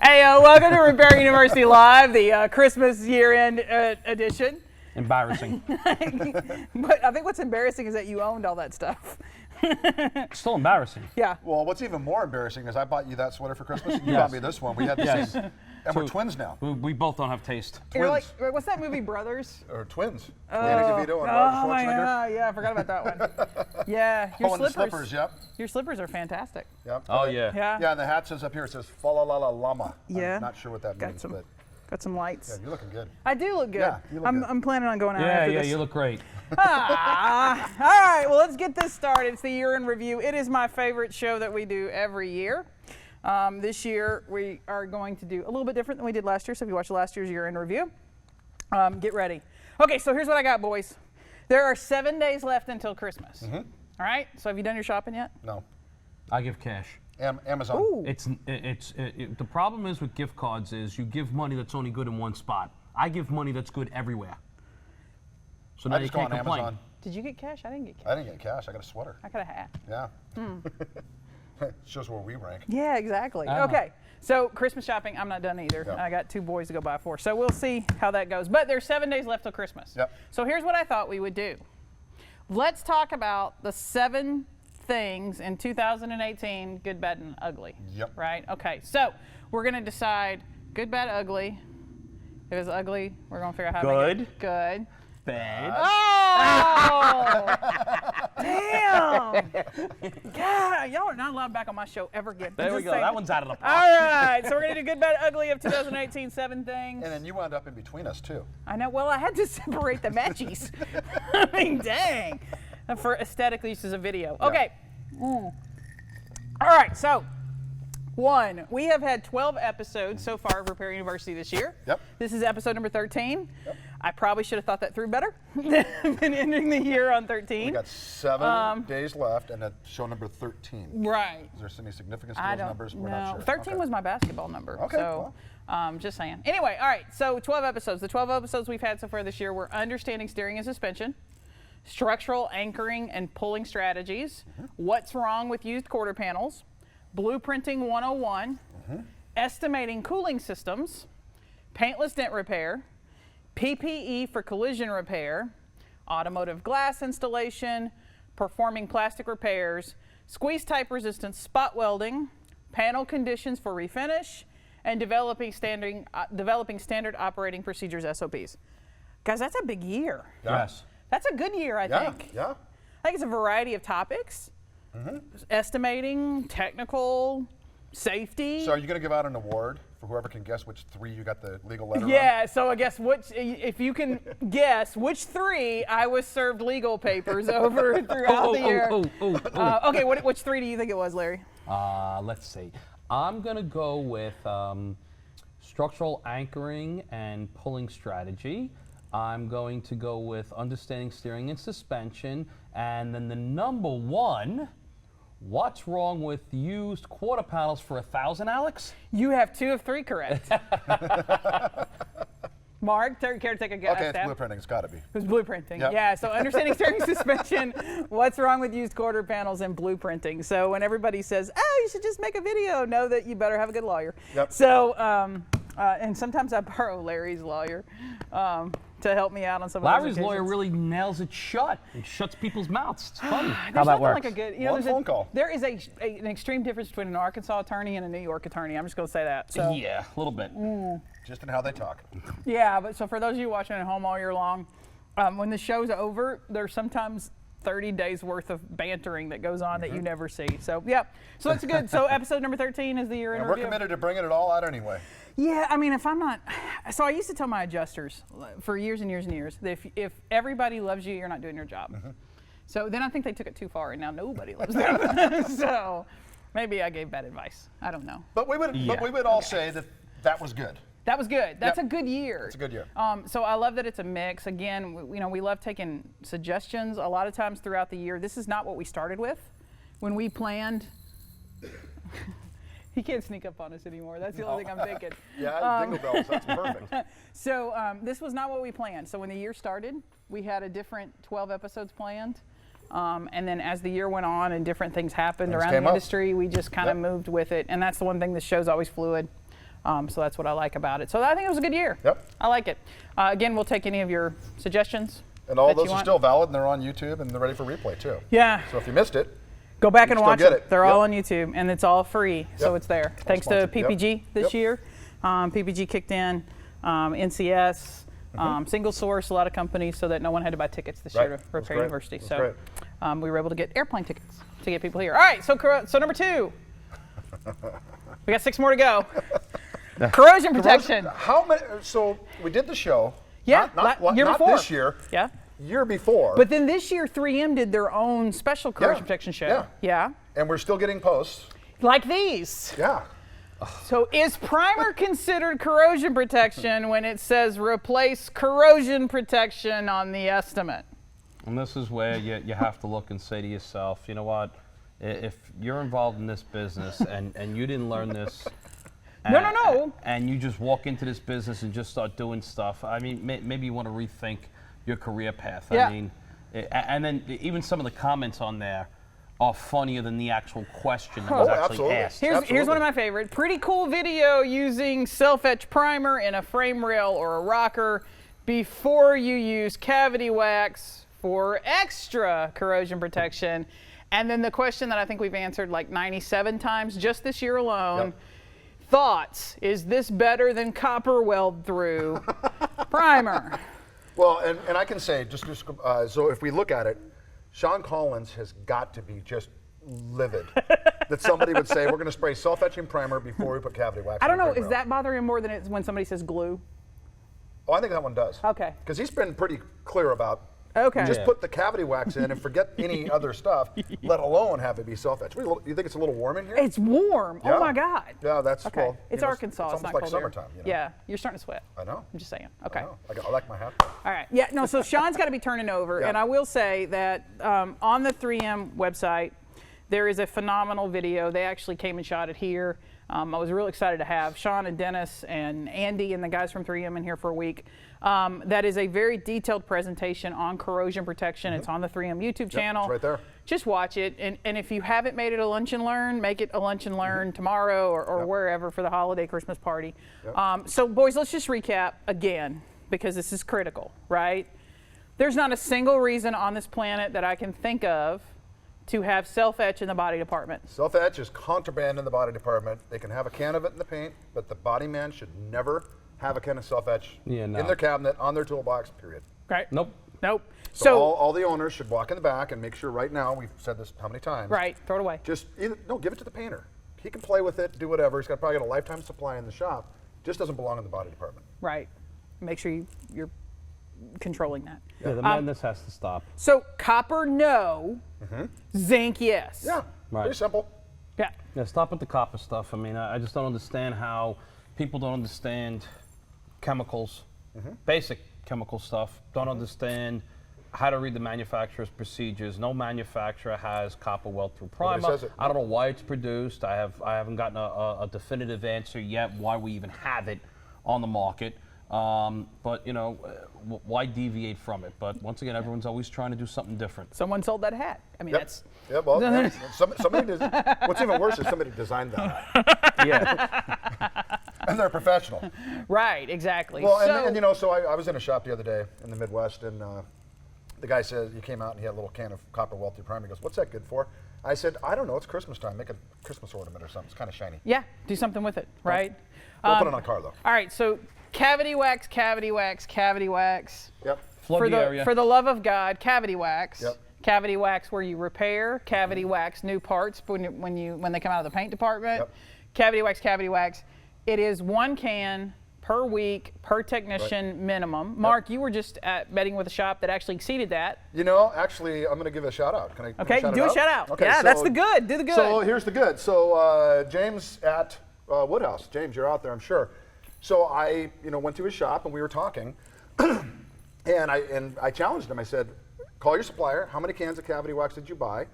Hey, welcome to Repair University Live, the Christmas year-end edition. Embarrassing. But I think what's embarrassing is that you owned all that stuff. Still embarrassing. Yeah. Well, what's even more embarrassing is I bought you that sweater for Christmas, and you bought me this one. We had the same, and we're twins now. We both don't have taste. You're like, what's that movie, Brothers? Or twins. Danny DeVito and Arnold my Schwarzenegger. God, yeah, I forgot about that one. Yeah, your And the slippers. slippers, yep. Your slippers are fantastic. Yep. Oh, yeah. Yeah. Yeah, and the hat says up here, it says fa la la la llama. Yeah. I'm not sure what that means, but Got some lights. yeah, you're looking good. I do look good. Yeah, you look good. I'm planning on going out Yeah, after yeah, this. you look great. All right, well, let's get this started. It's the year in review. It is my favorite show that we do every year. This year, we are going to do a little bit different than we did last year. So if you watched last year's year in review, get ready. Okay, so here's what I got, boys. There are 7 days left until Christmas. All right, so have you done your shopping yet? No. I give cash. Amazon. Ooh. The problem is with gift cards is you give money that's only good in one spot. I give money that's good everywhere. So now I you just go can't on complain. Amazon. Did you get cash? I didn't get cash. I didn't get cash. I got a sweater. I got a hat. Yeah. Shows where we rank. Yeah, exactly. Uh-huh. Okay, so Christmas shopping, I'm not done either. Yeah. I got 2 boys to go buy for. So we'll see how that goes. But there's 7 days left till Christmas. Yep. So here's what I thought we would do. Let's talk about the 7 things in 2018, good, bad, and ugly. Yep. Right? Okay, so we're going to decide good, bad, ugly. If it's ugly, we're going to figure out how to make it good. Bad. Oh! Damn! God, y'all are not allowed back on my show ever again. There we Just go. saying. That one's out of the All park. right, so we're going to do good, bad, ugly of 2018, 7 things. And then you wound up in between us, too. I know, well, I had to separate the matchies. I mean, dang. For aesthetic use as a video. Okay. All right, so 1, we have had 12 episodes so far of Repair University this year. Yep. This is episode number 13. Yep. I probably should have thought that through better than ending the year on 13. We got 7 days left, and that's show number 13. Right. Is there any significance to I those don't numbers? We're know. not sure. 13 Okay. was my basketball number. Okay, So, just saying. Anyway, all right. So 12 episodes. The 12 episodes we've had so far this year were understanding steering and suspension, structural anchoring and pulling strategies, what's wrong with used quarter panels, blueprinting 101, estimating cooling systems, paintless dent repair, PPE for collision repair, automotive glass installation, performing plastic repairs, squeeze type resistance spot welding, panel conditions for refinish, and developing standard operating procedures SOPs. Guys, that's a big year. Yeah. Yes. That's a good year, I think. Yeah. I think it's a variety of topics. Estimating, technical, safety. So are you going to give out an award for whoever can guess which 3 you got the legal letter on? Yeah, so I guess if you can guess which 3 I was served legal papers over throughout the year. Okay, which 3 do you think it was, Larry? Let's see. I'm going to go with structural anchoring and pulling strategy. I'm going to go with understanding steering and suspension. And then the number 1, what's wrong with used quarter panels for 1,000, Alex? You have 2 of 3 correct. Mark, care to take a guess? Okay, it's blueprinting. It's got to be. It was blueprinting. Yep. Yeah, so understanding steering suspension, what's wrong with used quarter panels and blueprinting. So when everybody says, oh, you should just make a video, know that you better have a good lawyer. Yep. So, and sometimes I borrow Larry's lawyer to help me out on some of those Larry's lawyer occasions. really nails it shut and shuts people's mouths. It's funny how There's that nothing works. like a good, One phone call. There is an extreme difference between an Arkansas attorney and a New York attorney. I'm just going to say that. So, Yeah, a little bit. Just in how they talk. yeah, but so for those of you watching at home all year long, when the show's over, there's sometimes 30 days worth of bantering that goes on that you never see. So, yeah. So that's good. So episode number 13 is the year in And we're review. committed to bringing it all out anyway. Yeah, I mean, if I'm not, so I used to tell my adjusters for years and years and years that if everybody loves you, you're not doing your job. So then I think they took it too far, and now nobody loves them. So maybe I gave bad advice. I don't know. But we would all say that that was good. That was good. That's Yep. a good year. It's a good year. So I love that it's a mix. Again, we love taking suggestions. A lot of times throughout the year, this is not what we started with. When we planned, he can't sneak up on us anymore. That's the only thing I'm thinking. Yeah, jingle bells. That's perfect. So this was not what we planned. So when the year started, we had a different 12 episodes planned. And then as the year went on and different things happened Things around came the up. industry, we just kind of Yep. moved with it. And that's the one thing, this show's always fluid. So that's what I like about it. So I think it was a good year. Yep. I like it. Again, we'll take any of your suggestions. And all that those you are want. still valid, and they're on YouTube, and they're ready for replay too. Yeah. So if you missed it, Go back and still watch get them. it. They're Yep. all on YouTube, and it's all free, so Yep. it's there. All Thanks to sponsored. Yep. PPG this Yep. year. PPG kicked in, NCS, single source, a lot of companies, so that no one had to buy tickets this year Right. to That's Repair great. University. That's So great. we were able to get airplane tickets to get people here. All right, so number 2. We got 6 more to go. Corrosion protection. How many? So we did the show. Yeah, Not year not before. this year. Yeah. Year before. But then this year, 3M did their own special corrosion Yeah. protection show. Yeah. Yeah. and we're still getting posts. Like these. Yeah. So is primer considered corrosion protection when it says replace corrosion protection on the estimate? And this is where you have to look and say to yourself, you know what, if you're involved in this business and you didn't learn this, No. and you just walk into this business and just start doing stuff, I mean, maybe you want to rethink your career path. Yeah. I mean, and then even some of the comments on there are funnier than the actual question that was Oh, actually absolutely. asked. Here's one of my favorite. Pretty cool video using self-etch primer in a frame rail or a rocker before you use cavity wax for extra corrosion protection. And then the question that I think we've answered like 97 times just this year alone. Yep. Thoughts, is this better than copper weld through primer? Well, and I can say, so if we look at it, Sean Collins has got to be just livid that somebody would say, we're going to spray self-etching primer before we put cavity wax I don't on the know, frame is rail." that bothering him more than it's when somebody says glue? Oh, I think that one does. Okay. Because he's been pretty clear about Okay. just Yeah. put the cavity wax in and forget any other stuff, let alone have it be self-etched. You think it's a little warm in here? It's warm. Yeah. Oh my God. Yeah, that's Okay. well. It's you know, Arkansas. It's It's not almost like cold here. summertime. Yeah, you're starting to sweat. I know. I'm just saying. I Okay. know. I like my hat. All right. Yeah. No. So Sean's got to be turning over, Yeah. and I will say that on the 3M website, there is a phenomenal video. They actually came and shot it here. I was really excited to have Sean and Dennis and Andy and the guys from 3M in here for a week. That is a very detailed presentation on corrosion protection. It's on the 3M YouTube channel. it's right there. Just watch it, and if you haven't made it a lunch and learn, make it a lunch and learn tomorrow or wherever for the holiday Christmas party. So boys, let's just recap again, because this is critical, right? There's not a single reason on this planet that I can think of to have self-etch in the body department. Self-etch is contraband in the body department. They can have a can of it in the paint, but the body man should never have a can of self-etch Yeah, no. in their cabinet, on their toolbox, period. Right? Nope. Nope. So all the owners should walk in the back and make sure right now, we've said this how many times. Right, throw it away. Just give it to the painter. He can play with it, do whatever. He's probably got a lifetime supply in the shop. Just doesn't belong in the body department. Right. Make sure you're controlling that. Yeah, the madness has to stop. So copper, no. Zinc, yes. Yeah, Right. pretty simple. Yeah. Yeah, stop with the copper stuff. I mean, I just don't understand how people don't understand chemicals, basic chemical stuff, don't understand how to read the manufacturer's procedures. No manufacturer has copper weld through Nobody primer. says it. I don't know why it's produced. I haven't gotten a definitive answer yet why we even have it on the market. But you know, why deviate from it? But once again, everyone's always trying to do something different. Someone sold that hat. I mean, Yep. that's. Yeah, well, somebody what's even worse is somebody designed that. Yeah. And they're a professional. Right, exactly. Well, so, and you know, so I was in a shop the other day in the Midwest, and the guy says, he came out and he had a little can of copper weld through primer. He goes, "What's that good for?" I said, "I don't know. It's Christmas time. Make a Christmas ornament or something. It's kind of shiny." yeah, do something with it, right? We'll put it on a car, though. All right, so cavity wax, cavity wax, cavity wax. Yep. Flood the area. For the love of God, cavity wax. Yep. Cavity wax where you repair, cavity wax new parts when they come out of the paint department. Yep. Cavity wax, cavity wax. It is 1 can per week per technician minimum. Mark, you were just at betting with a shop that actually exceeded that. You know, actually, I'm going to give it a shout out. Can I? Okay, shout do it a out? shout out. Okay, Yeah, so, that's the good. Do the good. So here's the good. So James at Woodhouse. James, you're out there, I'm sure. So I, went to his shop and we were talking, and I challenged him. I said, "Call your supplier. How many cans of cavity wax did you buy,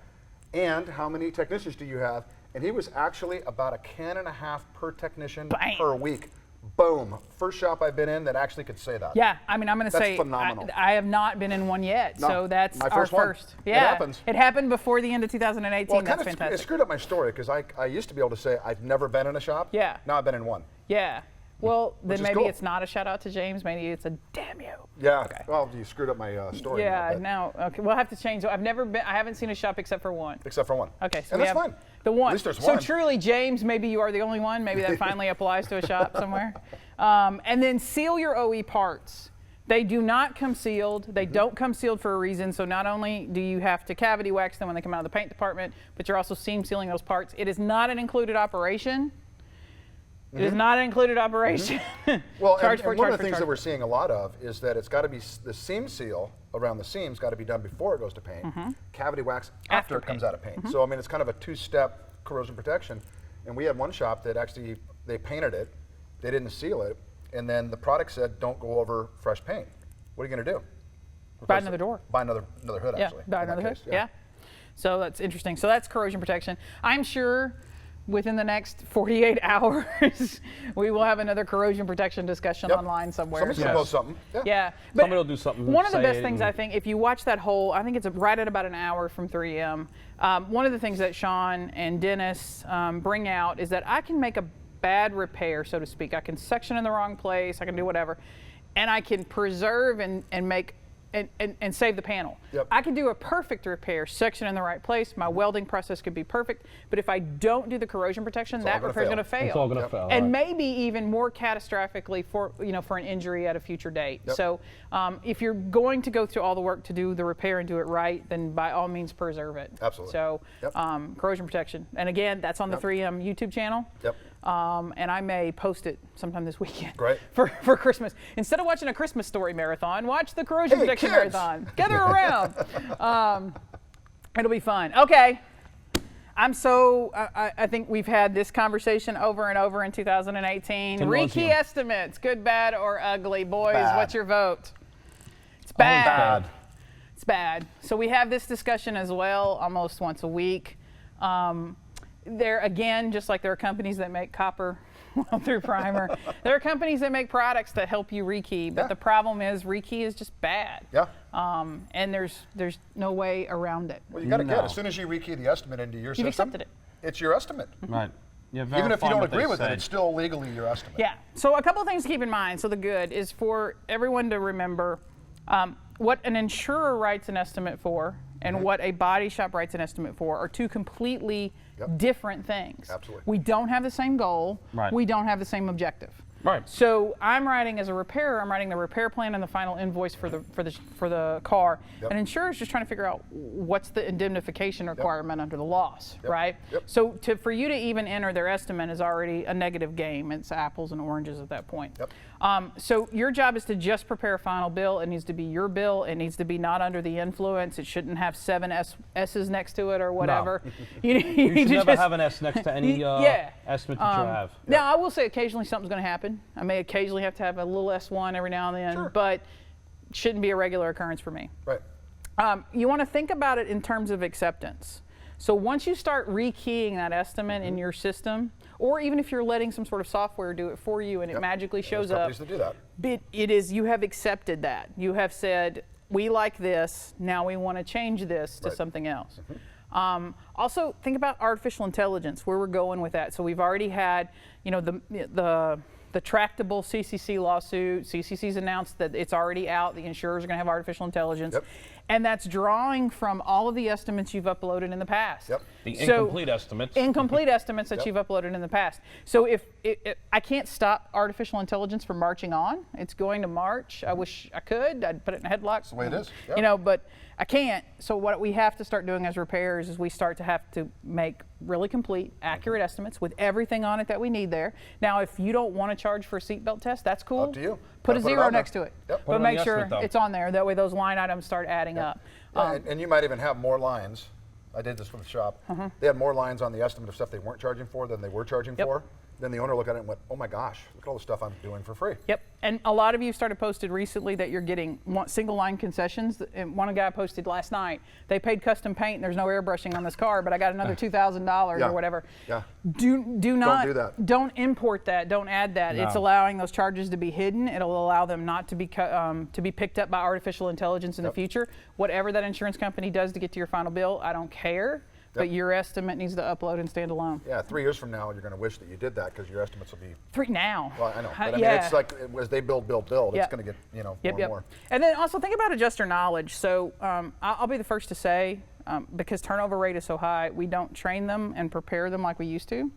and how many technicians do you have?" And he was actually about 1.5 cans per technician Bam. per week. Boom. First shop I've been in that actually could say that. Yeah, I mean, I'm going to That's say phenomenal. I have not been in one yet, No, so that's my our first one. first. It Yeah, happens. It happened before the end of 2018. Well, That's it fantastic. screwed up my story because I used to be able to say I've never been in a shop. Yeah. Now I've been in one. Yeah. Well, then is maybe cool. it's not a shout out to James. Maybe it's a damn you. Yeah. Okay. Well, you screwed up my story. Yeah. now, Now, okay. We'll have to change. I haven't seen a shop except for one. except for one. Okay. So And we that's have fine. the one. At least there's so one. truly, James, maybe you are the only one. Maybe that finally applies to a shop somewhere. And then seal your OE parts. They do not come sealed. They don't come sealed for a reason. So not only do you have to cavity wax them when they come out of the paint department, but you're also seam sealing those parts. It is not an included operation. It is not an included operation. Well, Charge and for one charge of the for things charge that we're for. seeing a lot of is that it's got to be the seam seal around the seams got to be done before it goes to paint. Cavity wax after it comes paint. out of paint. So I mean, it's kind of a two-step corrosion protection. And we had one shop that actually they painted it, they didn't seal it, and then the product said don't go over fresh paint. What are you going to do? Buy Replace another it. door. Buy another hood Yeah, actually. buy in that another hood. case, Yeah. So that's interesting. So that's corrosion protection. I'm sure within the next 48 hours, we will have another corrosion protection discussion Yep. online somewhere. Somebody's gonna Yes. post something. Yeah. Yeah. But Somebody will do something. one of the say best it things, and- I think, if you watch that whole, I think it's right at about an hour from 3M, one of the things that Sean and Dennis bring out is that I can make a bad repair, so to speak. I can section in the wrong place, I can do whatever, and I can preserve and make and save the panel. Yep. I could do a perfect repair, section in the right place, my welding process could be perfect, but if I don't do the corrosion protection, all that gonna repair is fail. going to fail. It's all going to Yep. fail. And right. maybe even more catastrophically for an injury at a future date. Yep. So if you're going to go through all the work to do the repair and do it right, then by all means preserve it. Absolutely. So Yep. Corrosion protection, and again, that's on the Yep. 3M YouTube channel. Yep. And I may post it sometime this weekend. Great. For Christmas. Instead of watching a Christmas story marathon, watch the corrosion Hey, protection kids. marathon. Gather around. It'll be fun. Okay. I think we've had this conversation over and over in 2018. Conrosion. Rekey estimates, good, bad, or ugly. Boys, Bad. what's your vote? It's Oh, bad. it's bad. It's bad. So we have this discussion as well almost once a week. There, again, just like there are companies that make copper through primer, there are companies that make products that help you rekey, but Yeah. the problem is rekey is just bad. Yeah. And there's no way around it. Well, you got to get No. as soon as you rekey the estimate into your You've system, accepted it. it's your estimate. Right. Yeah, Even if you verify don't what they agree with it, say. it's still legally your estimate. Yeah. So a couple of things to keep in mind. So the good is for everyone to remember what an insurer writes an estimate for and what a body shop writes an estimate for are two completely Yep. different things. Absolutely. We don't have the same goal. Right. We don't have the same objective. Right. So I'm writing as a repairer. I'm writing the repair plan and the final invoice for the car. Yep. An insurer's just trying to figure out what's the indemnification requirement under the loss, Yep. right? Yep. So for you to even enter their estimate is already a negative game. It's apples and oranges at that point. Yep. So your job is to just prepare a final bill. It needs to be your bill. It needs to be not under the influence. It shouldn't have 7 S's next to it or whatever. You should need to never just- have an S next to any Yeah. estimate that you have. Now, I will say occasionally something's going to happen. I may occasionally have to have a little S1 every now and then, Sure. but it shouldn't be a regular occurrence for me. Right. You want to think about it in terms of acceptance. So once you start rekeying that estimate in your system, or even if you're letting some sort of software do it for you and it Yep. magically There's shows up, companies that do that. it is you have accepted that. You have said, we like this, now we want to change this to Right. something else. Also, think about artificial intelligence, where we're going with that. So we've already had, the tractable CCC lawsuit. CCC's announced that it's already out. The insurers are going to have artificial intelligence. Yep. And that's drawing from all of the estimates you've uploaded in the past. Yep. The So- incomplete estimates. Incomplete estimates that Yep. you've uploaded in the past. So if I can't stop artificial intelligence from marching on, it's going to march. I wish I could. I'd put it in a headlock. That's the way it is. Yep. But I can't. So what we have to start doing as repairers is we start to have to make really complete, accurate estimates with everything on it that we need there. Now, if you don't want to charge for a seatbelt test, that's cool. Up to you. Put Gotta a put it zero on there. next to it. Yep. Put it But on make the sure estimate, though. it's on there. That way those line items start adding up. Yeah, and you might even have more lines. I did this with the shop. They had more lines on the estimate of stuff they weren't charging for than they were charging Yep. for. Then the owner looked at it and went, oh my gosh, look at all the stuff I'm doing for free. Yep, and a lot of you started posted recently that you're getting single line concessions. And one guy posted last night, they paid custom paint and there's no airbrushing on this car, but I got another $2,000 Yeah. or whatever. Yeah. Do not do that. Don't import that. Don't add that. It's No. allowing those charges to be hidden. It'll allow them not to be picked up by artificial intelligence in the Yep. future. Whatever that insurance company does to get to your final bill, I don't care. but your estimate needs to upload and stand alone. Yeah, 3 years from now, you're going to wish that you did that because your estimates will be. 3 now. Well, I know, but I mean, it's like as they build, it's going to get more and more. And then also think about adjuster knowledge. So I'll be the first to say, because turnover rate is so high, we don't train them and prepare them like we used to.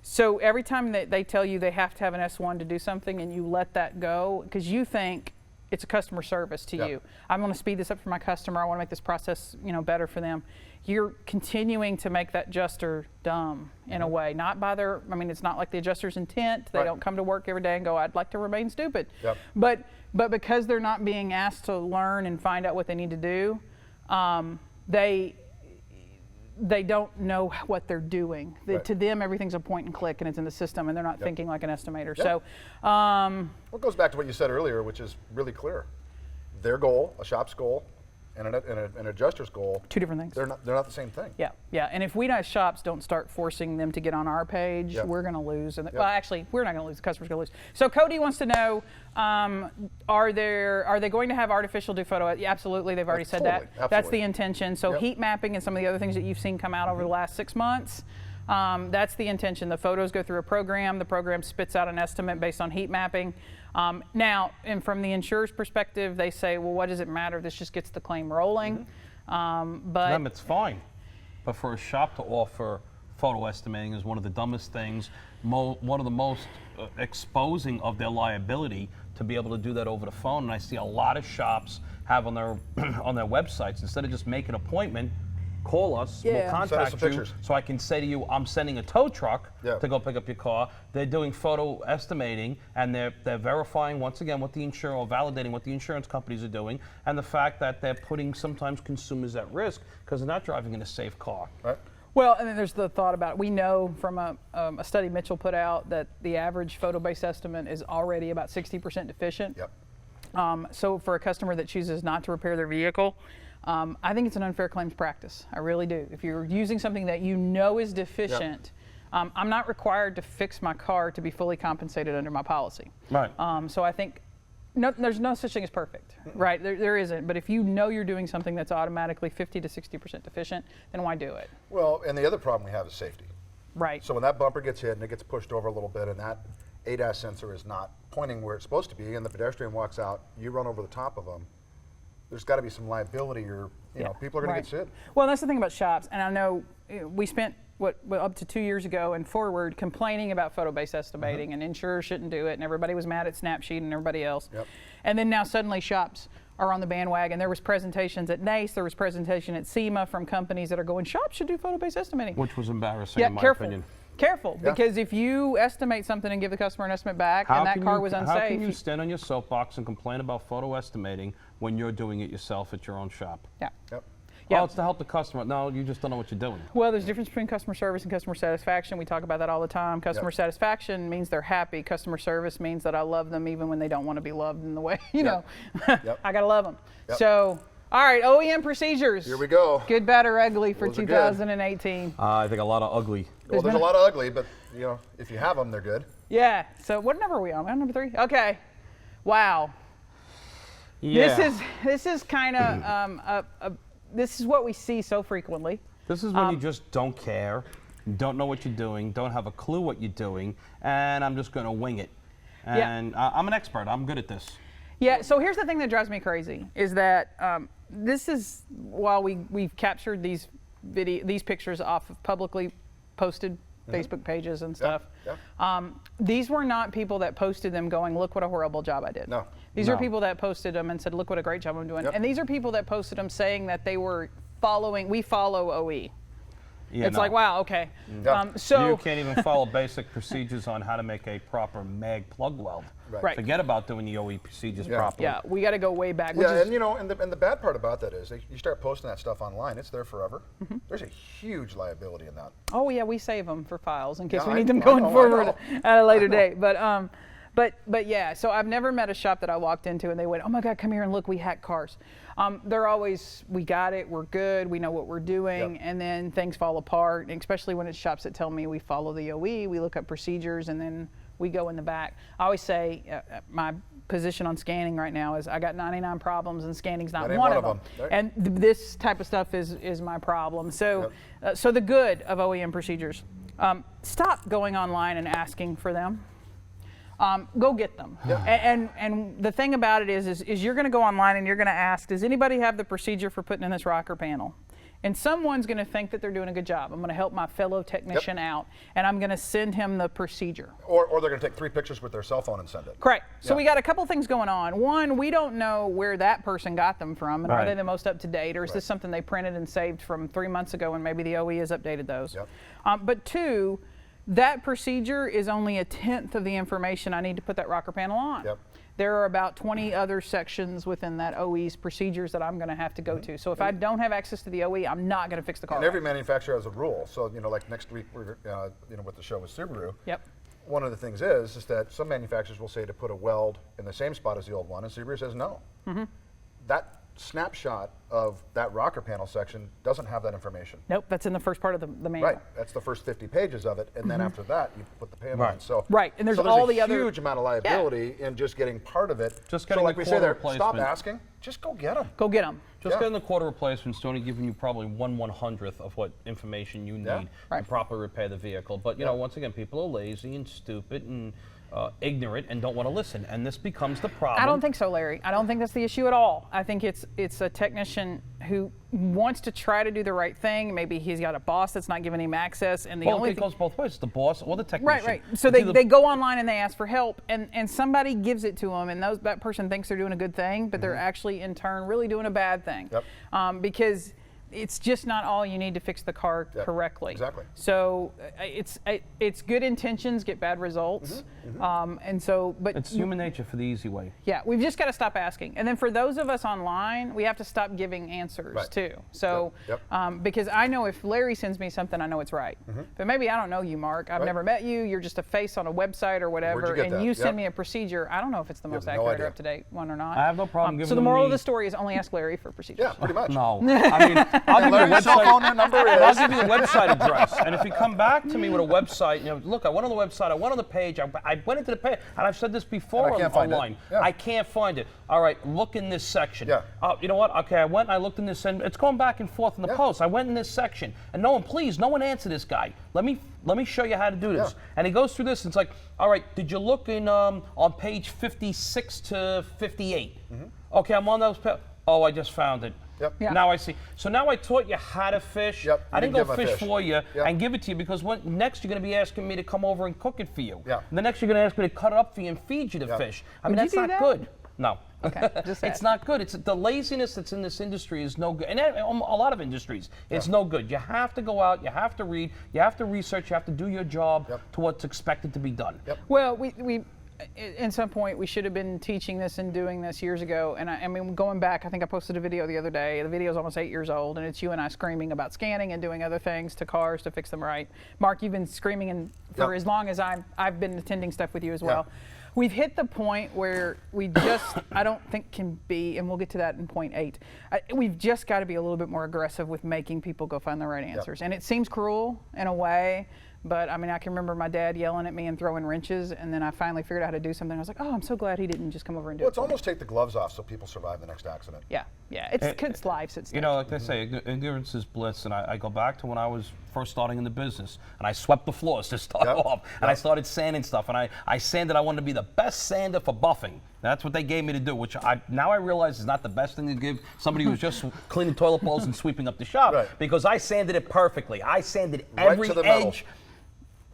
So every time that they tell you they have to have an S1 to do something and you let that go, because you think it's a customer service to you. I'm going to speed this up for my customer. I want to make this process, better for them. You're continuing to make that adjuster dumb in a way, not by their, it's not like the adjuster's intent. They don't come to work every day and go, I'd like to remain stupid. But because they're not being asked to learn and find out what they need to do, they don't know what they're doing. To them, everything's a point and click, and it's in the system, and they're not thinking like an estimator. So, well, it goes back to what you said earlier, which is really clear. Their goal, a shop's goal, and an adjuster's goal. 2 different things. They're not the same thing. Yeah. And if we as shops don't start forcing them to get on our page, we're going to lose. And well, actually, we're not going to lose. The customer's going to lose. So Cody wants to know: are they going to have artificial do photo? Yeah, absolutely. They've already said that. Absolutely. That's the intention. So heat mapping and some of the other things that you've seen come out over the last 6 months. That's the intention. The photos go through a program. The program spits out an estimate based on heat mapping. Now, and from the insurer's perspective, they say, well, what does it matter? This just gets the claim rolling. But them, it's fine. But for a shop to offer photo estimating is one of the dumbest things, one of the most exposing of their liability to be able to do that over the phone. And I see a lot of shops have on their on their websites, instead of just making an appointment, call us, we'll contact you, so I can say to you, I'm sending a tow truck to go pick up your car. They're doing photo estimating, and they're verifying, once again, what the insurer, or validating what the insurance companies are doing, and the fact that they're putting sometimes consumers at risk because they're not driving in a safe car. Well, and then there's the thought about, we know from a study Mitchell put out that the average photo-based estimate is already about 60% deficient. So for a customer that chooses not to repair their vehicle, I think it's an unfair claims practice. I really do. If you're using something that you know is deficient, I'm not required to fix my car to be fully compensated under my policy. So I think there's no such thing as perfect, right? There isn't. But if you know you're doing something that's automatically 50 to 60% deficient, then why do it? Well, and the other problem we have is safety. Right. So when that bumper gets hit and it gets pushed over a little bit, and that ADAS sensor is not pointing where it's supposed to be, and the pedestrian walks out, you run over the top of them, there's got to be some liability, or people are going to get sued. Well, that's the thing about shops, and I know we spent up to 2 years ago and forward complaining about photo-based estimating, and insurers shouldn't do it, and everybody was mad at Snapsheet and everybody else. And then now suddenly shops are on the bandwagon. There was presentations at NACE, there was presentation at SEMA from companies that are going, shops should do photo-based estimating. Which was embarrassing in my opinion. Careful, because if you estimate something and give the customer an estimate back, and that car was unsafe. How can you stand on your soapbox and complain about photo estimating when you're doing it yourself at your own shop? Well, it's to help the customer. No, you just don't know what you're doing. Well, there's a difference between customer service and customer satisfaction. We talk about that all the time. Customer satisfaction means they're happy. Customer service means that I love them even when they don't want to be loved in the way, know. I got to love them. So, all right, OEM procedures. Here we go. Good, bad, or ugly for 2018. I think a lot of ugly. Well, there's a lot of ugly, but if you have them, they're good. Yeah. So what number are we on? We're on number 3? Okay. Wow. Yeah. This is kind of this is what we see so frequently. This is when you just don't care, don't know what you're doing, don't have a clue what you're doing, and I'm just going to wing it. And I'm an expert. I'm good at this. Yeah. So here's the thing that drives me crazy is that this is, while we've captured these pictures off of publicly posted Facebook pages and stuff. These were not people that posted them going, look what a horrible job I did. No. These are people that posted them and said, look what a great job I'm doing. And these are people that posted them saying that they were we follow OE. It's like, wow, okay. So you can't even follow basic procedures on how to make a proper mag plug weld. Forget about doing the OE procedures properly. Yeah, we got to go way back. And the bad part about that is you start posting that stuff online, it's there forever. There's a huge liability in that. Oh yeah, we save them for files in case we need them going forward at a later date. But yeah, so I've never met a shop that I walked into and they went, oh my God, come here and look, we hack cars. They're always, we got it, we're good, we know what we're doing, and then things fall apart, and especially when it's shops that tell me we follow the OE, we look up procedures, and then we go in the back. I always say, my position on scanning right now is I got 99 problems and scanning's not That ain't one of them. right? And this type of stuff is my problem. So, so the good of OEM procedures, stop going online and asking for them. Go get them. And the thing about it is you're going to go online and you're going to ask, does anybody have the procedure for putting in this rocker panel? And someone's going to think that they're doing a good job. I'm going to help my fellow technician out, and I'm going to send him the procedure. Or they're going to take 3 pictures with their cell phone and send it. Correct. So we got a couple things going on. One, we don't know where that person got them from, and are they the most up to date, or is this something they printed and saved from 3 months ago, and maybe the OE has updated those. But two, that procedure is only 1/10 of the information I need to put that rocker panel on. There are about 20 other sections within that OE's procedures that I'm going to have to go to. So if I don't have access to the OE, I'm not going to fix the car. And every manufacturer has a rule. So, you know, like next week, we're, you know, with the show with Subaru, one of the things is that some manufacturers will say to put a weld in the same spot as the old one, and Subaru says no. That snapshot of that rocker panel section doesn't have that information. Nope, that's in the first part of the manual. Right, that's the first 50 pages of it, and then after that, you put the panel in. So, and there's so all there's the a other huge amount of liability in just getting part of it. Just so getting like the we say quarter there, stop replacement. asking, just go get them. Go get them. Just getting the quarter replacement's only giving you probably 1/100th of what information you need to properly repair the vehicle. But you know, once again, people are lazy and stupid and ignorant and don't want to listen, and this becomes the problem. I don't think so, Larry. I don't think that's the issue at all. I think it's a technician who wants to try to do the right thing. Maybe he's got a boss that's not giving him access, and the only it goes both ways, the boss or the technician. Right. So they go online and they ask for help, and somebody gives it to them, and that person thinks they're doing a good thing, but they're actually in turn really doing a bad thing. Because it's just not all you need to fix the car correctly. Exactly. So it's good intentions get bad results, and so but it's human nature for the easy way. Yeah, we've just got to stop asking, and then for those of us online, we have to stop giving answers too. So because I know if Larry sends me something, I know it's right, but maybe I don't know you, Mark. I've never met you. You're just a face on a website or whatever, and you send me a procedure. I don't know if it's the most accurate or up to date one or not. I have no problem giving. So the moral of the story is only ask Larry for procedures. Yeah, pretty much. No, I mean. I'll give you Larry's cell phone number is. I'll give you the website address, and if you come back to me with a website, you know, look, I went on the website, I went on the page, I went into the page, and I've said this before online. I can't find it. All right, look in this section. You know what? Okay, I went and I looked in this, and it's going back and forth in the post. I went in this section, and no one answer this guy. Let me show you how to do this. And he goes through this, and it's like, all right, did you look in on page 56 to 58? Okay, I'm on those. Oh, I just found it. Now I see. So now I taught you how to fish. I didn't go fish for you and give it to you because next you're going to be asking me to come over and cook it for you. And the next you're going to ask me to cut it up for you and feed you the fish. I mean, that's not good. No. Okay, it's not good. It's the laziness that's in this industry is no good, and a lot of industries. It's no good. You have to go out. You have to read. You have to research. You have to do your job to what's expected to be done. Well, we at some point we should have been teaching this and doing this years ago, and I mean going back, I think I posted a video the other day. The video is almost 8 years old, and it's you and I screaming about scanning and doing other things to cars to fix them right. Mark, you've been screaming for as long as I've been attending stuff with you as well. We've hit the point where we just, I don't think can be, and we'll get to that in point 8. We've just got to be a little bit more aggressive with making people go find the right answers. And it seems cruel in a way, but I mean, I can remember my dad yelling at me and throwing wrenches, and then I finally figured out how to do something. I was like, oh, I'm so glad he didn't just come over and do it. Well, it's almost take the gloves off so people survive the next accident. It's lives at stake. You know, like they say, ignorance is bliss, and I go back to when I was first starting in the business, and I swept the floors to start off, and I started sanding stuff, and I sanded. I wanted to be the best sander for buffing. That's what they gave me to do, which now I realize is not the best thing to give somebody who's just cleaning toilet bowls and sweeping up the shop, because I sanded it perfectly. I sanded every edge.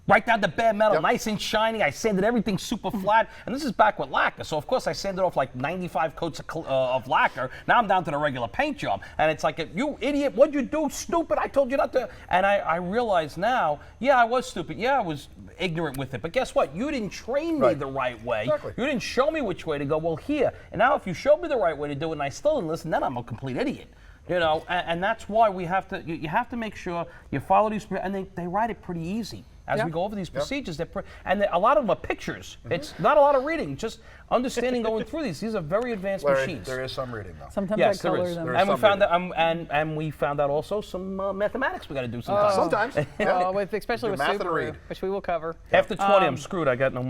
Right down the bare metal, nice and shiny. I sanded everything super flat, and this is back with lacquer. So of course I sanded off like 95 coats of lacquer. Now I'm down to the regular paint job, and it's like, you idiot, what'd you do? Stupid! I told you not to. And I realize now, yeah, I was stupid. Yeah, I was ignorant with it. But guess what? You didn't train me the right way. You didn't show me which way to go. Well, here and now, if you showed me the right way to do it, and I still didn't listen, then I'm a complete idiot. You know, and that's why we have to. You have to make sure you follow these, and they write it pretty easy. as Yeah. we go over these procedures. And a lot of them are pictures. It's not a lot of reading, just understanding going through these. These are very advanced Larry, machines. there is some reading though. Sometimes Yes, I there color is. them. There is And we some found reading. that, and we found out also some mathematics we got to do sometimes. Sometimes. Yeah. Especially Do with math and Subaru, read. which we will cover. After 20, I'm screwed. I got no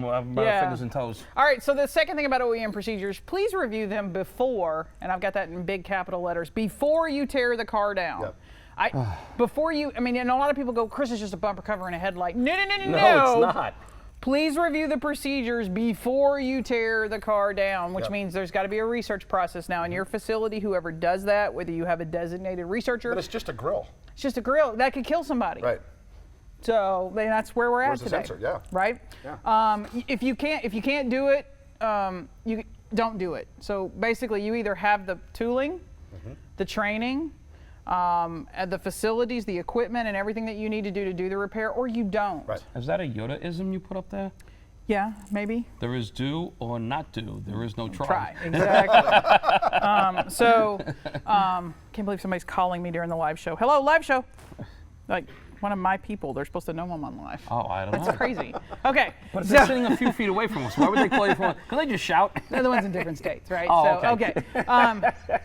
Yeah. fingers and toes. All right, so the second thing about OEM procedures, please review them before, and I've got that in big capital letters, before you tear the car down. Yep. And a lot of people go, Chris, it's just a bumper cover and a headlight. No. No, it's not. Please review the procedures before you tear the car down, which Yep. means there's got to be a research process. Now, in your facility, whoever does that, whether you have a designated researcher, But it's just a grill. it's just a grill. That could kill somebody. Right. So that's where we're Where's at the today. sensor? Yeah. Right. Yeah. If you can't do it, you don't do it. So basically, you either have the tooling, the training, the facilities, the equipment, and everything that you need to do the repair, or you don't. Right. Is that a Yoda-ism you put up there? Yeah, maybe. There is do or not do. There is no try. Try, exactly. Can't believe somebody's calling me during the live show. Hello, live show. Like one of my people. They're supposed to know I'm on live. Oh, I don't know. That's crazy. Okay. But if they're sitting a few feet away from us, why would they call you from? Can they just shout? They're the ones in different states, right? Oh, so, okay.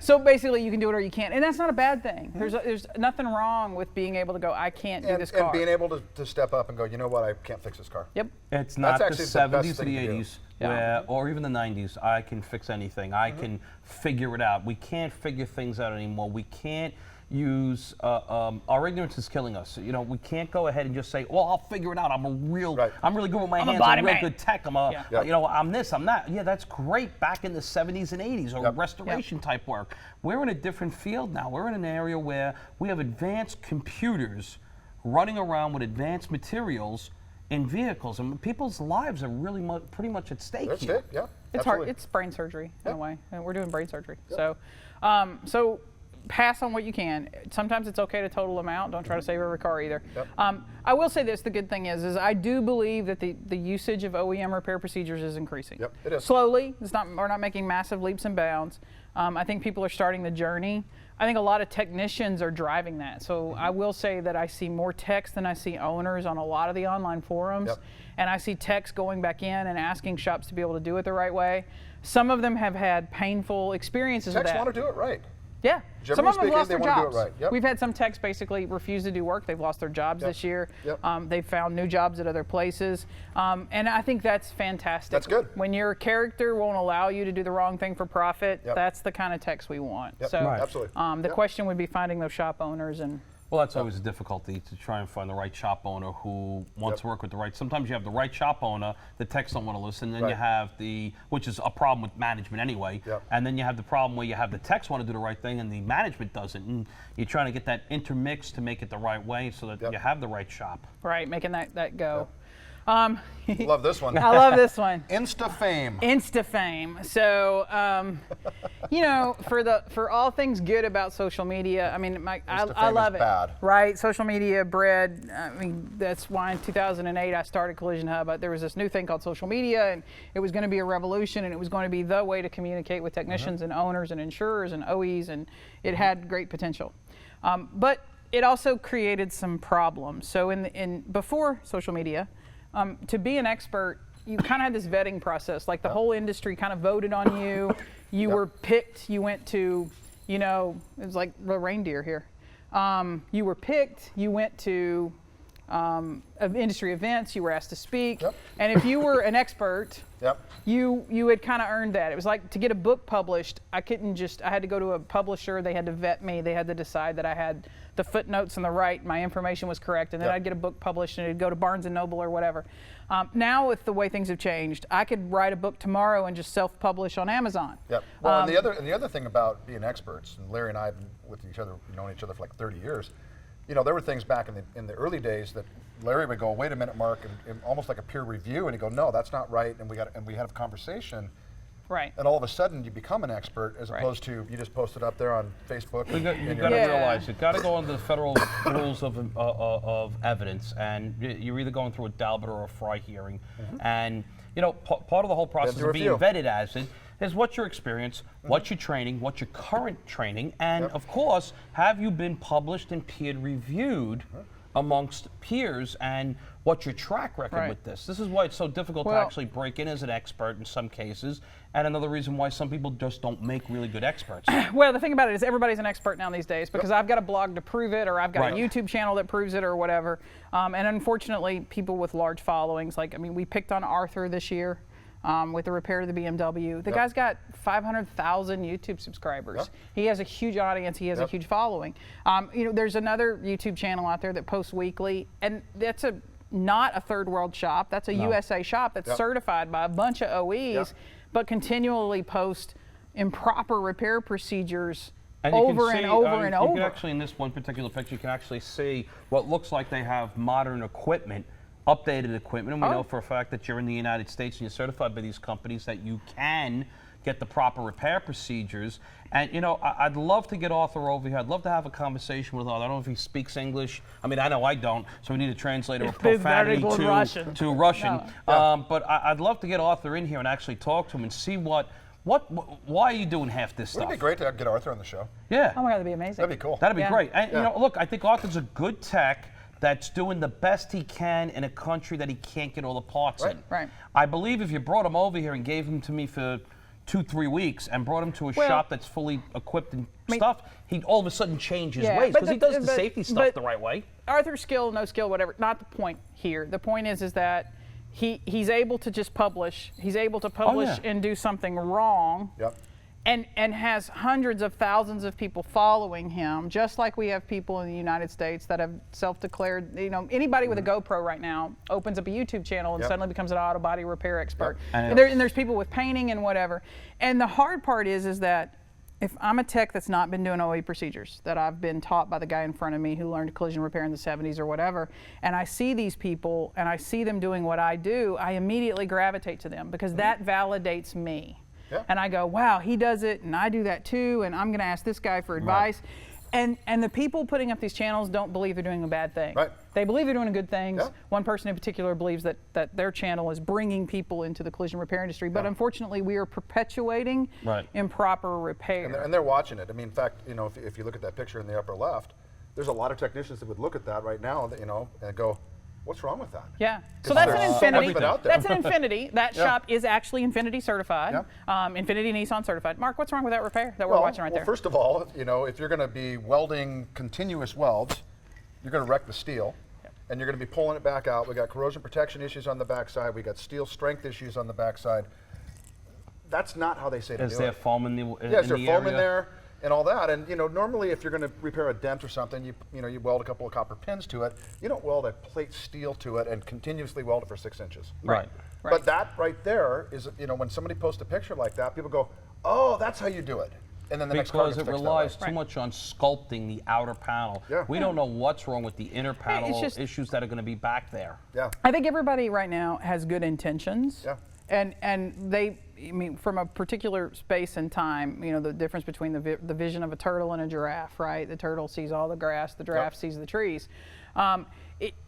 So basically, you can do it or you can't, and that's not a bad thing. There's nothing wrong with being able to go, I can't do this car. And being able to step up and go, you know what, I can't fix this car. Yep. It's not That's the actually the best 70s or thing the to do. 80s, Yeah. where, or even the 90s. I can fix anything. I can figure it out. We can't figure things out anymore. We can't use our ignorance is killing us. You know, we can't go ahead and just say, "Well, I'll figure it out. I'm really good with my I'm a hands. body I'm a real man." good tech. Yeah. You know, I'm this. I'm that." Yeah, that's great back in the 70s and 80s or Yep. restoration type work. We're in a different field now. We're in an area where we have advanced computers running around with advanced materials in vehicles, and people's lives are really pretty much at stake That's here. it. Yeah. It's absolutely. hard. It's brain surgery in a way. And we're doing brain surgery. Yep. So pass on what you can. Sometimes it's okay to total them out. Don't try to save every car either. Yep. I will say this, the good thing is I do believe that the usage of OEM repair procedures is increasing. Yep, it is. Slowly. We're not making massive leaps and bounds. I think people are starting the journey. I think a lot of technicians are driving that. So I will say that I see more techs than I see owners on a lot of the online forums. Yep. And I see techs going back in and asking shops to be able to do it the right way. Some of them have had painful experiences with Techs that. want to do it right. Yeah. Generally Some of them have speaking, lost they their wanna do it jobs. right. Yep. We've had some techs basically refuse to do work. They've lost their jobs Yep. this year. Yep. They've found new jobs at other places. And I think that's fantastic. That's good. When your character won't allow you to do the wrong thing for profit, Yep. that's the kind of techs we want. Yep. So Right. Absolutely. the Yep. question would be finding those shop owners and Well, that's always a difficulty to try and find the right shop owner who wants Yep. to work with the right. Sometimes you have the right shop owner, the techs don't want to listen. Then you Right. have which is a problem with management anyway. Yep. And then you have the problem where you have the techs want to do the right thing and the management doesn't. And you're trying to get that intermix to make it the right way so that Yep. you have the right shop. right, making that go. Love this one. I love this one. Insta fame. Insta fame. So, for all things good about social media, I mean, I Insta-fame love is it. bad. Right? Social media bred. I mean, that's why in 2008 I started Collision Hub. There was this new thing called social media, and it was going to be a revolution, and it was going to be the way to communicate with technicians and owners and insurers and OEs, and it had great potential. But it also created some problems. So before social media, to be an expert, you kind of had this vetting process. Like the whole industry kind of voted on you. You Yep. were picked. You went to, it was like the reindeer here. You were picked. You went to industry events. You were asked to speak. Yep. And if you were an expert, Yep. you had kind of earned that. It was like to get a book published, I had to go to a publisher. They had to vet me. They had to decide that I had the footnotes and my information was correct, and then Yep. I'd get a book published and it'd go to Barnes & Noble or whatever. Now with the way things have changed, I could write a book tomorrow and just self-publish on Amazon. Yep. Well, and the other thing about being experts, and Larry and I have been with each other, known each other for like 30 years. There were things back in the early days that Larry would go, "Wait a minute, Mark," and almost like a peer review, and he'd go, "No, that's not right," and we had a conversation. Right. And all of a sudden, you become an expert as Right. opposed to you just post it up there on Facebook. You got to and realize you got to go under the federal rules of evidence, and you're either going through a Dalbert or a Fry hearing, and part of the whole process through of a being few. vetted as it is what's your experience, what's your training, what's your current training, and Yep. of course, have you been published and peer reviewed amongst peers and what's your track record with this. This is why it's so difficult to actually break in as an expert in some cases, and another reason why some people just don't make really good experts. Well, the thing about it is everybody's an expert now these days because I've got a blog to prove it, or I've got a YouTube channel that proves it, or whatever. And unfortunately, people with large followings, like, I mean, we picked on Arthur this year with the repair of the BMW. The guy's got 500,000 YouTube subscribers. He has a huge audience. He has a huge following. You know, there's another YouTube channel out there that posts weekly, and that's not a third world shop. That's a USA shop that's certified by a bunch of OEs, but continually post improper repair procedures over and over. You can actually, in this one particular picture, you can actually see what looks like they have modern equipment, updated equipment, and we know for a fact that you're in the United States and you're certified by these companies that you can get the proper repair procedures. And you know, I'd love to get Arthur over here. I'd love to have a conversation with Arthur. I don't know if he speaks English. I mean, I know I don't, so we need a translator of profanity to Russian. But I'd love to get Arthur in here and actually talk to him and see why are you doing half this stuff? Wouldn't it be great to get Arthur on the show? Yeah. Oh my God, that'd be amazing. That'd be cool. That'd be great. And you know, look, I think Arthur's a good tech that's doing the best he can in a country that he can't get all the parts in. Right. I believe if you brought him over here and gave him to me for 2-3 weeks and brought him to a shop that's fully equipped and stuff, he'd all of a sudden change his ways because he does the safety stuff the right way. Arthur's skill, no skill, whatever, not the point here. The point is that he's able to just publish. He's able to publish and do something wrong. And has hundreds of thousands of people following him, just like we have people in the United States that have self-declared, you know, anybody with a GoPro right now opens up a YouTube channel and suddenly becomes an auto body repair expert. And there's people with painting and whatever. And the hard part is that if I'm a tech that's not been doing OE procedures, that I've been taught by the guy in front of me who learned collision repair in the 70s or whatever, and I see these people and I see them doing what I do, I immediately gravitate to them because that validates me. And I go, wow, he does it, and I do that too, and I'm going to ask this guy for advice. And the people putting up these channels don't believe they're doing a bad thing. They believe they're doing good things. One person in particular believes that their channel is bringing people into the collision repair industry, but unfortunately we are perpetuating improper repair. And they're watching it. I mean, in fact, you know, if you look at that picture in the upper left, there's a lot of technicians that would look at that right now, you know, and go, what's wrong with that? So that's an Infinity. That's an Infinity. That shop is actually Infinity certified. Infinity Nissan certified. Mark, what's wrong with that repair that we're watching right there? First of all, you know, if you're going to be welding continuous welds, you're going to wreck the steel, and you're going to be pulling it back out. We got corrosion protection issues on the backside. We got steel strength issues on the backside. That's not how they say to do it. Is there foam in the is there foam in there? And all that, and you know, normally if you're going to repair a dent or something, you weld a couple of copper pins to it. You don't weld a plate steel to it and continuously weld it for 6 inches. But that right there is, you know, when somebody posts a picture like that, people go, "Oh, that's how you do it." And then the next car gets fixed that way. Because it relies too much on sculpting the outer panel. We don't know what's wrong with the inner panel issues that are going to be back there. I think everybody right now has good intentions. And they, I mean, from a particular space and time, you know, the difference between the vision of a turtle and a giraffe, right? The turtle sees all the grass, the giraffe sees the trees.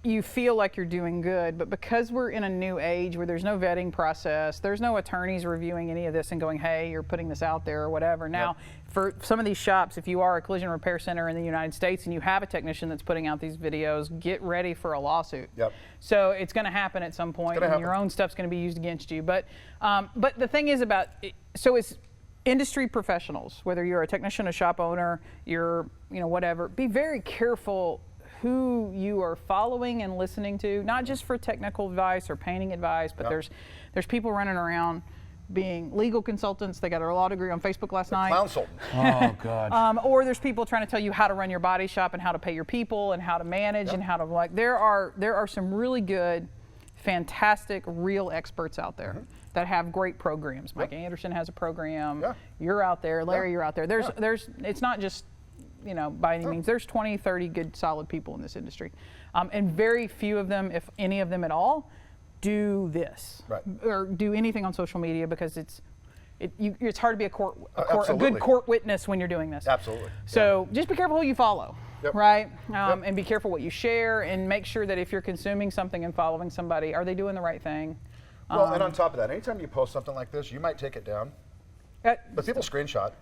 You feel like you're doing good, but because we're in a new age where there's no vetting process, there's no attorneys reviewing any of this and going, hey, you're putting this out there or whatever. Now, for some of these shops, if you are a collision repair center in the United States and you have a technician that's putting out these videos, get ready for a lawsuit. So it's going to happen at some point, and your own stuff's going to be used against you. But the thing is about it, so it's industry professionals, whether you're a technician, a shop owner, you're, you know, whatever, be very careful who you are following and listening to, not just for technical advice or painting advice, but there's people running around being legal consultants. They got their law degree on Facebook last night. Consultant. Oh, God. Or there's people trying to tell you how to run your body shop and how to pay your people and how to manage and how to, like, there are some really good, fantastic, real experts out there that have great programs. Mike Anderson has a program. You're out there. Larry, you're out there. There's it's not just, you know, by any means. There's 20, 30 good, solid people in this industry. And very few of them, if any of them at all, do this or do anything on social media because it's hard to be a good court witness when you're doing this. So just be careful who you follow, right? And be careful what you share, and make sure that if you're consuming something and following somebody, are they doing the right thing? Well, and on top of that, anytime you post something like this, you might take it down, but people screenshot.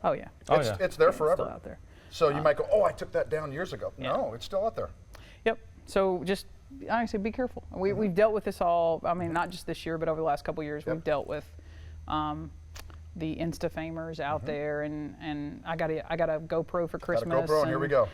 It's there forever. Still out there. So you might go, oh, I took that down years ago. No, it's still out there. So just, I say be careful. We've dealt with this all, I mean, not just this year, but over the last couple of years, we've dealt with the Insta-famers out there, and I got a GoPro for Christmas. Got a GoPro, and here we go.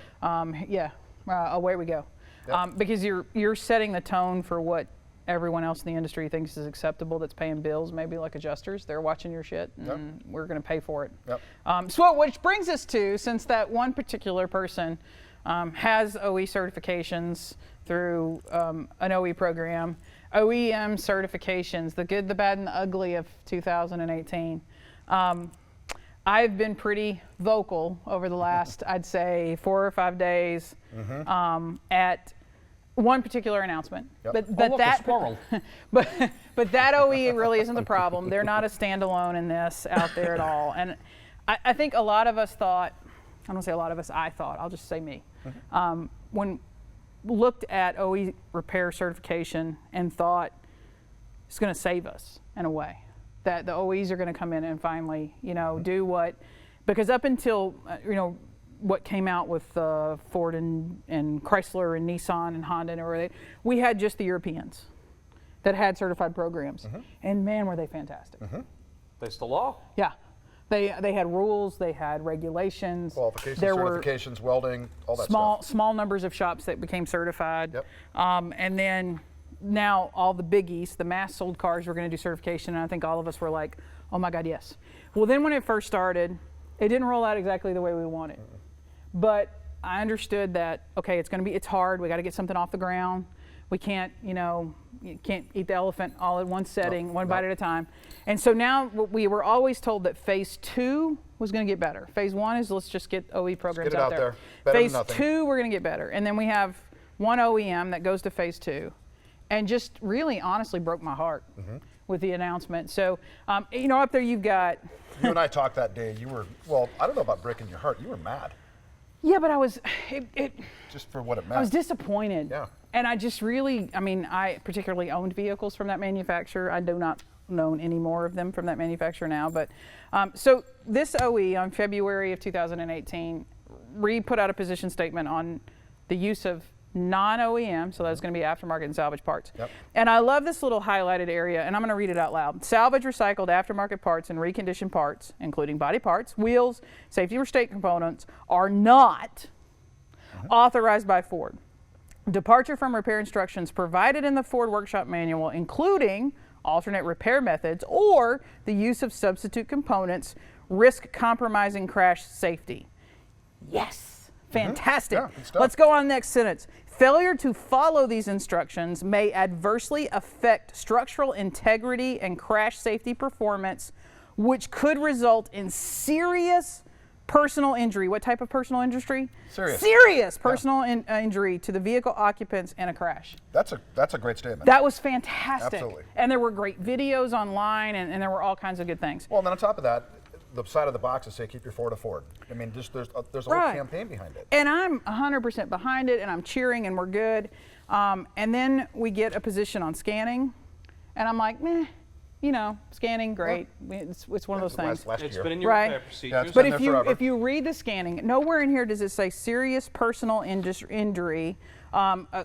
Away we go. Yep. Because you're setting the tone for what everyone else in the industry thinks is acceptable that's paying bills, maybe like adjusters. They're watching your shit, and we're going to pay for it. Yep. So which brings us to, since that one particular person has OE certifications through an OE program, OEM certifications, the good, the bad, and the ugly of 2018. I've been pretty vocal over the last, I'd say, 4 or 5 days at one particular announcement. But that OE really isn't the problem. They're not a standalone in this out there at all. And I think a lot of us thought, I don't say a lot of us, I thought, I'll just say me, when looked at OE repair certification and thought it's going to save us in a way, that the OEs are going to come in and finally, do what, because up until, what came out with Ford and Chrysler and Nissan and Honda and everything, we had just the Europeans that had certified programs. And man, were they fantastic. They still are. Yeah. They had rules, they had regulations. Qualifications, there certifications, welding, all that were stuff. small numbers of shops that became certified. Yep. And then now all the biggies, the mass sold cars, were going to do certification, and I think all of us were like, oh my God, yes. Well, then when it first started, it didn't roll out exactly the way we wanted. But I understood that, okay, it's hard, we got to get something off the ground. We can't, you can't eat the elephant all in one setting, one bite at a time. And so now we were always told that phase 2 was going to get better. Phase 1 is let's just get OE programs out there. Better phase than nothing. 2, we're going to get better. And then we have one OEM that goes to phase 2 and just really honestly broke my heart with the announcement. So, up there you've got... You and I talked that day. You were, well, I don't know about breaking your heart. You were mad. Yeah, but I was... just for what it meant. I was disappointed. Yeah. And I just really, I particularly owned vehicles from that manufacturer. I do not own any more of them from that manufacturer now. But so this OE on February of 2018, put out a position statement on the use of non-OEM, so that's going to be aftermarket and salvage parts. Yep. And I love this little highlighted area, and I'm going to read it out loud. Salvage recycled aftermarket parts and reconditioned parts, including body parts, wheels, safety restraint components, are not authorized by Ford. Departure from repair instructions provided in the Ford Workshop Manual, including alternate repair methods or the use of substitute components, risk compromising crash safety. Yes, fantastic. Yeah, good stuff. Let's go on next sentence. Failure to follow these instructions may adversely affect structural integrity and crash safety performance, which could result in serious personal injury. What type of personal injury? Serious personal injury to the vehicle occupants in a crash. That's a great statement. That was fantastic. Absolutely. And there were great videos online, and there were all kinds of good things. Well, and then on top of that, the side of the boxes say keep your Ford a Ford. I mean, just there's a whole campaign behind it. And I'm 100% behind it, and I'm cheering, and we're good. And then we get a position on scanning, and I'm like, meh. Scanning, great. It's one of those things. It's been in your repair procedures. Yeah, it's But been there if you read the scanning, nowhere in here does it say serious personal injury,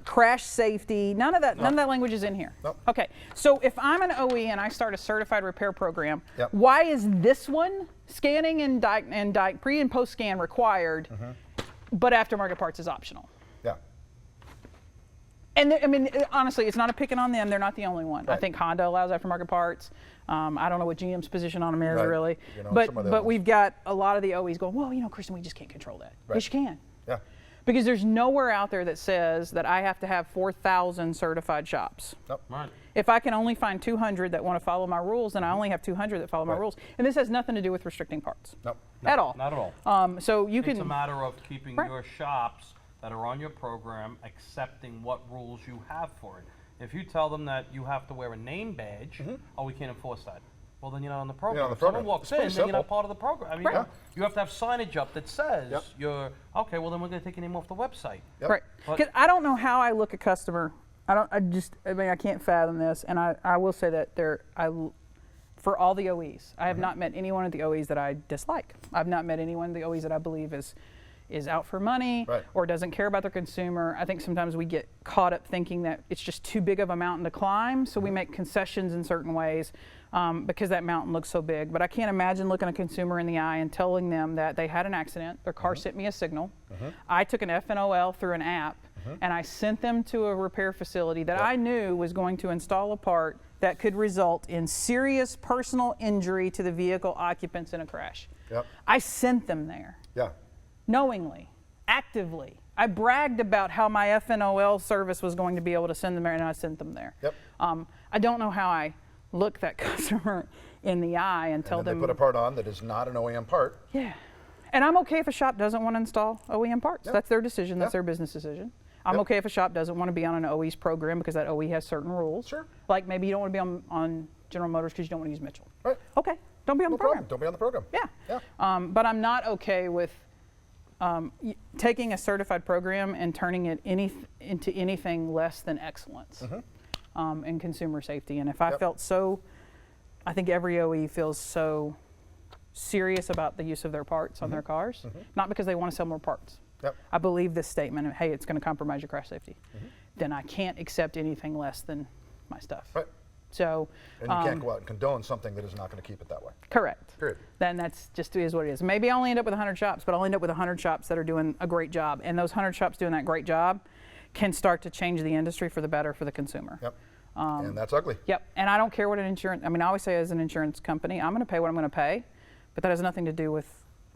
crash safety. None of that language is in here. Nope. Okay. So if I'm an OE and I start a certified repair program, why is this one scanning and pre and post scan required, but aftermarket parts is optional? Yeah. And honestly, it's not a picking on them. They're not the only one. Right. I think Honda allows aftermarket parts. I don't know what GM's position on them is really. Some of the But we've got a lot of the OEs going, well, Kristen, we just can't control that. Right. Yes, you can. Yeah. Because there's nowhere out there that says that I have to have 4,000 certified shops. Nope. Right. If I can only find 200 that want to follow my rules, then I only have 200 that follow my rules. And this has nothing to do with restricting parts. Nope. At all. Not at all. So you can. It's a matter of keeping your shops that are on your program accepting what rules you have for it. If you tell them that you have to wear a name badge, we can't enforce that. Well, then you're not on the program. You're on the If someone program. walks It's in, pretty then you're not simple. part of the program. I mean, you have to have signage up that says you're, okay, well, then we're going to take your name off the website. Yep. Right. Because I don't know how I look a customer. I can't fathom this. And I will say that for all the OEs, I have not met anyone at the OEs that I dislike. I've not met anyone at the OEs that I believe is is out for money Right. or doesn't care about their consumer. I think sometimes we get caught up thinking that it's just too big of a mountain to climb, so we make concessions in certain ways because that mountain looks so big. But I can't imagine looking a consumer in the eye and telling them that they had an accident, their car sent me a signal, I took an FNOL through an app, and I sent them to a repair facility that I knew was going to install a part that could result in serious personal injury to the vehicle occupants in a crash. Yep. I sent them there. Yeah. Knowingly, actively. I bragged about how my FNOL service was going to be able to send them there, and I sent them there. Yep. I don't know how I look that customer in the eye and tell And then them. they put a part on that is not an OEM part. Yeah. And I'm okay if a shop doesn't want to install OEM parts. Yep. That's their decision. That's Yep. their business decision. I'm Yep. okay if a shop doesn't want to be on an OE's program because that OE has certain rules. Sure. Like maybe you don't want to be on General Motors because you don't want to use Mitchell. Right. Okay. Don't be on No the program. problem. Don't be on the program. Yeah. Yeah. But I'm not okay with taking a certified program and turning it into anything less than excellence in consumer safety. And if I Yep. felt so, I think every OE feels so serious about the use of their parts on their cars, not because they want to sell more parts. Yep. I believe this statement of, hey, it's going to compromise your crash safety. Then I can't accept anything less than my stuff. Right. So, And you can't go out and condone something that is not going to keep it that way. correct. Period. Then that's just is what it is. Maybe I'll only end up with 100 shops, but I'll end up with 100 shops that are doing a great job. And those 100 shops doing that great job can start to change the industry for the better for the consumer. Yep. And that's ugly. Yep. And I don't care what an insurance, I mean, I always say as an insurance company, I'm going to pay what I'm going to pay, but that has nothing to do with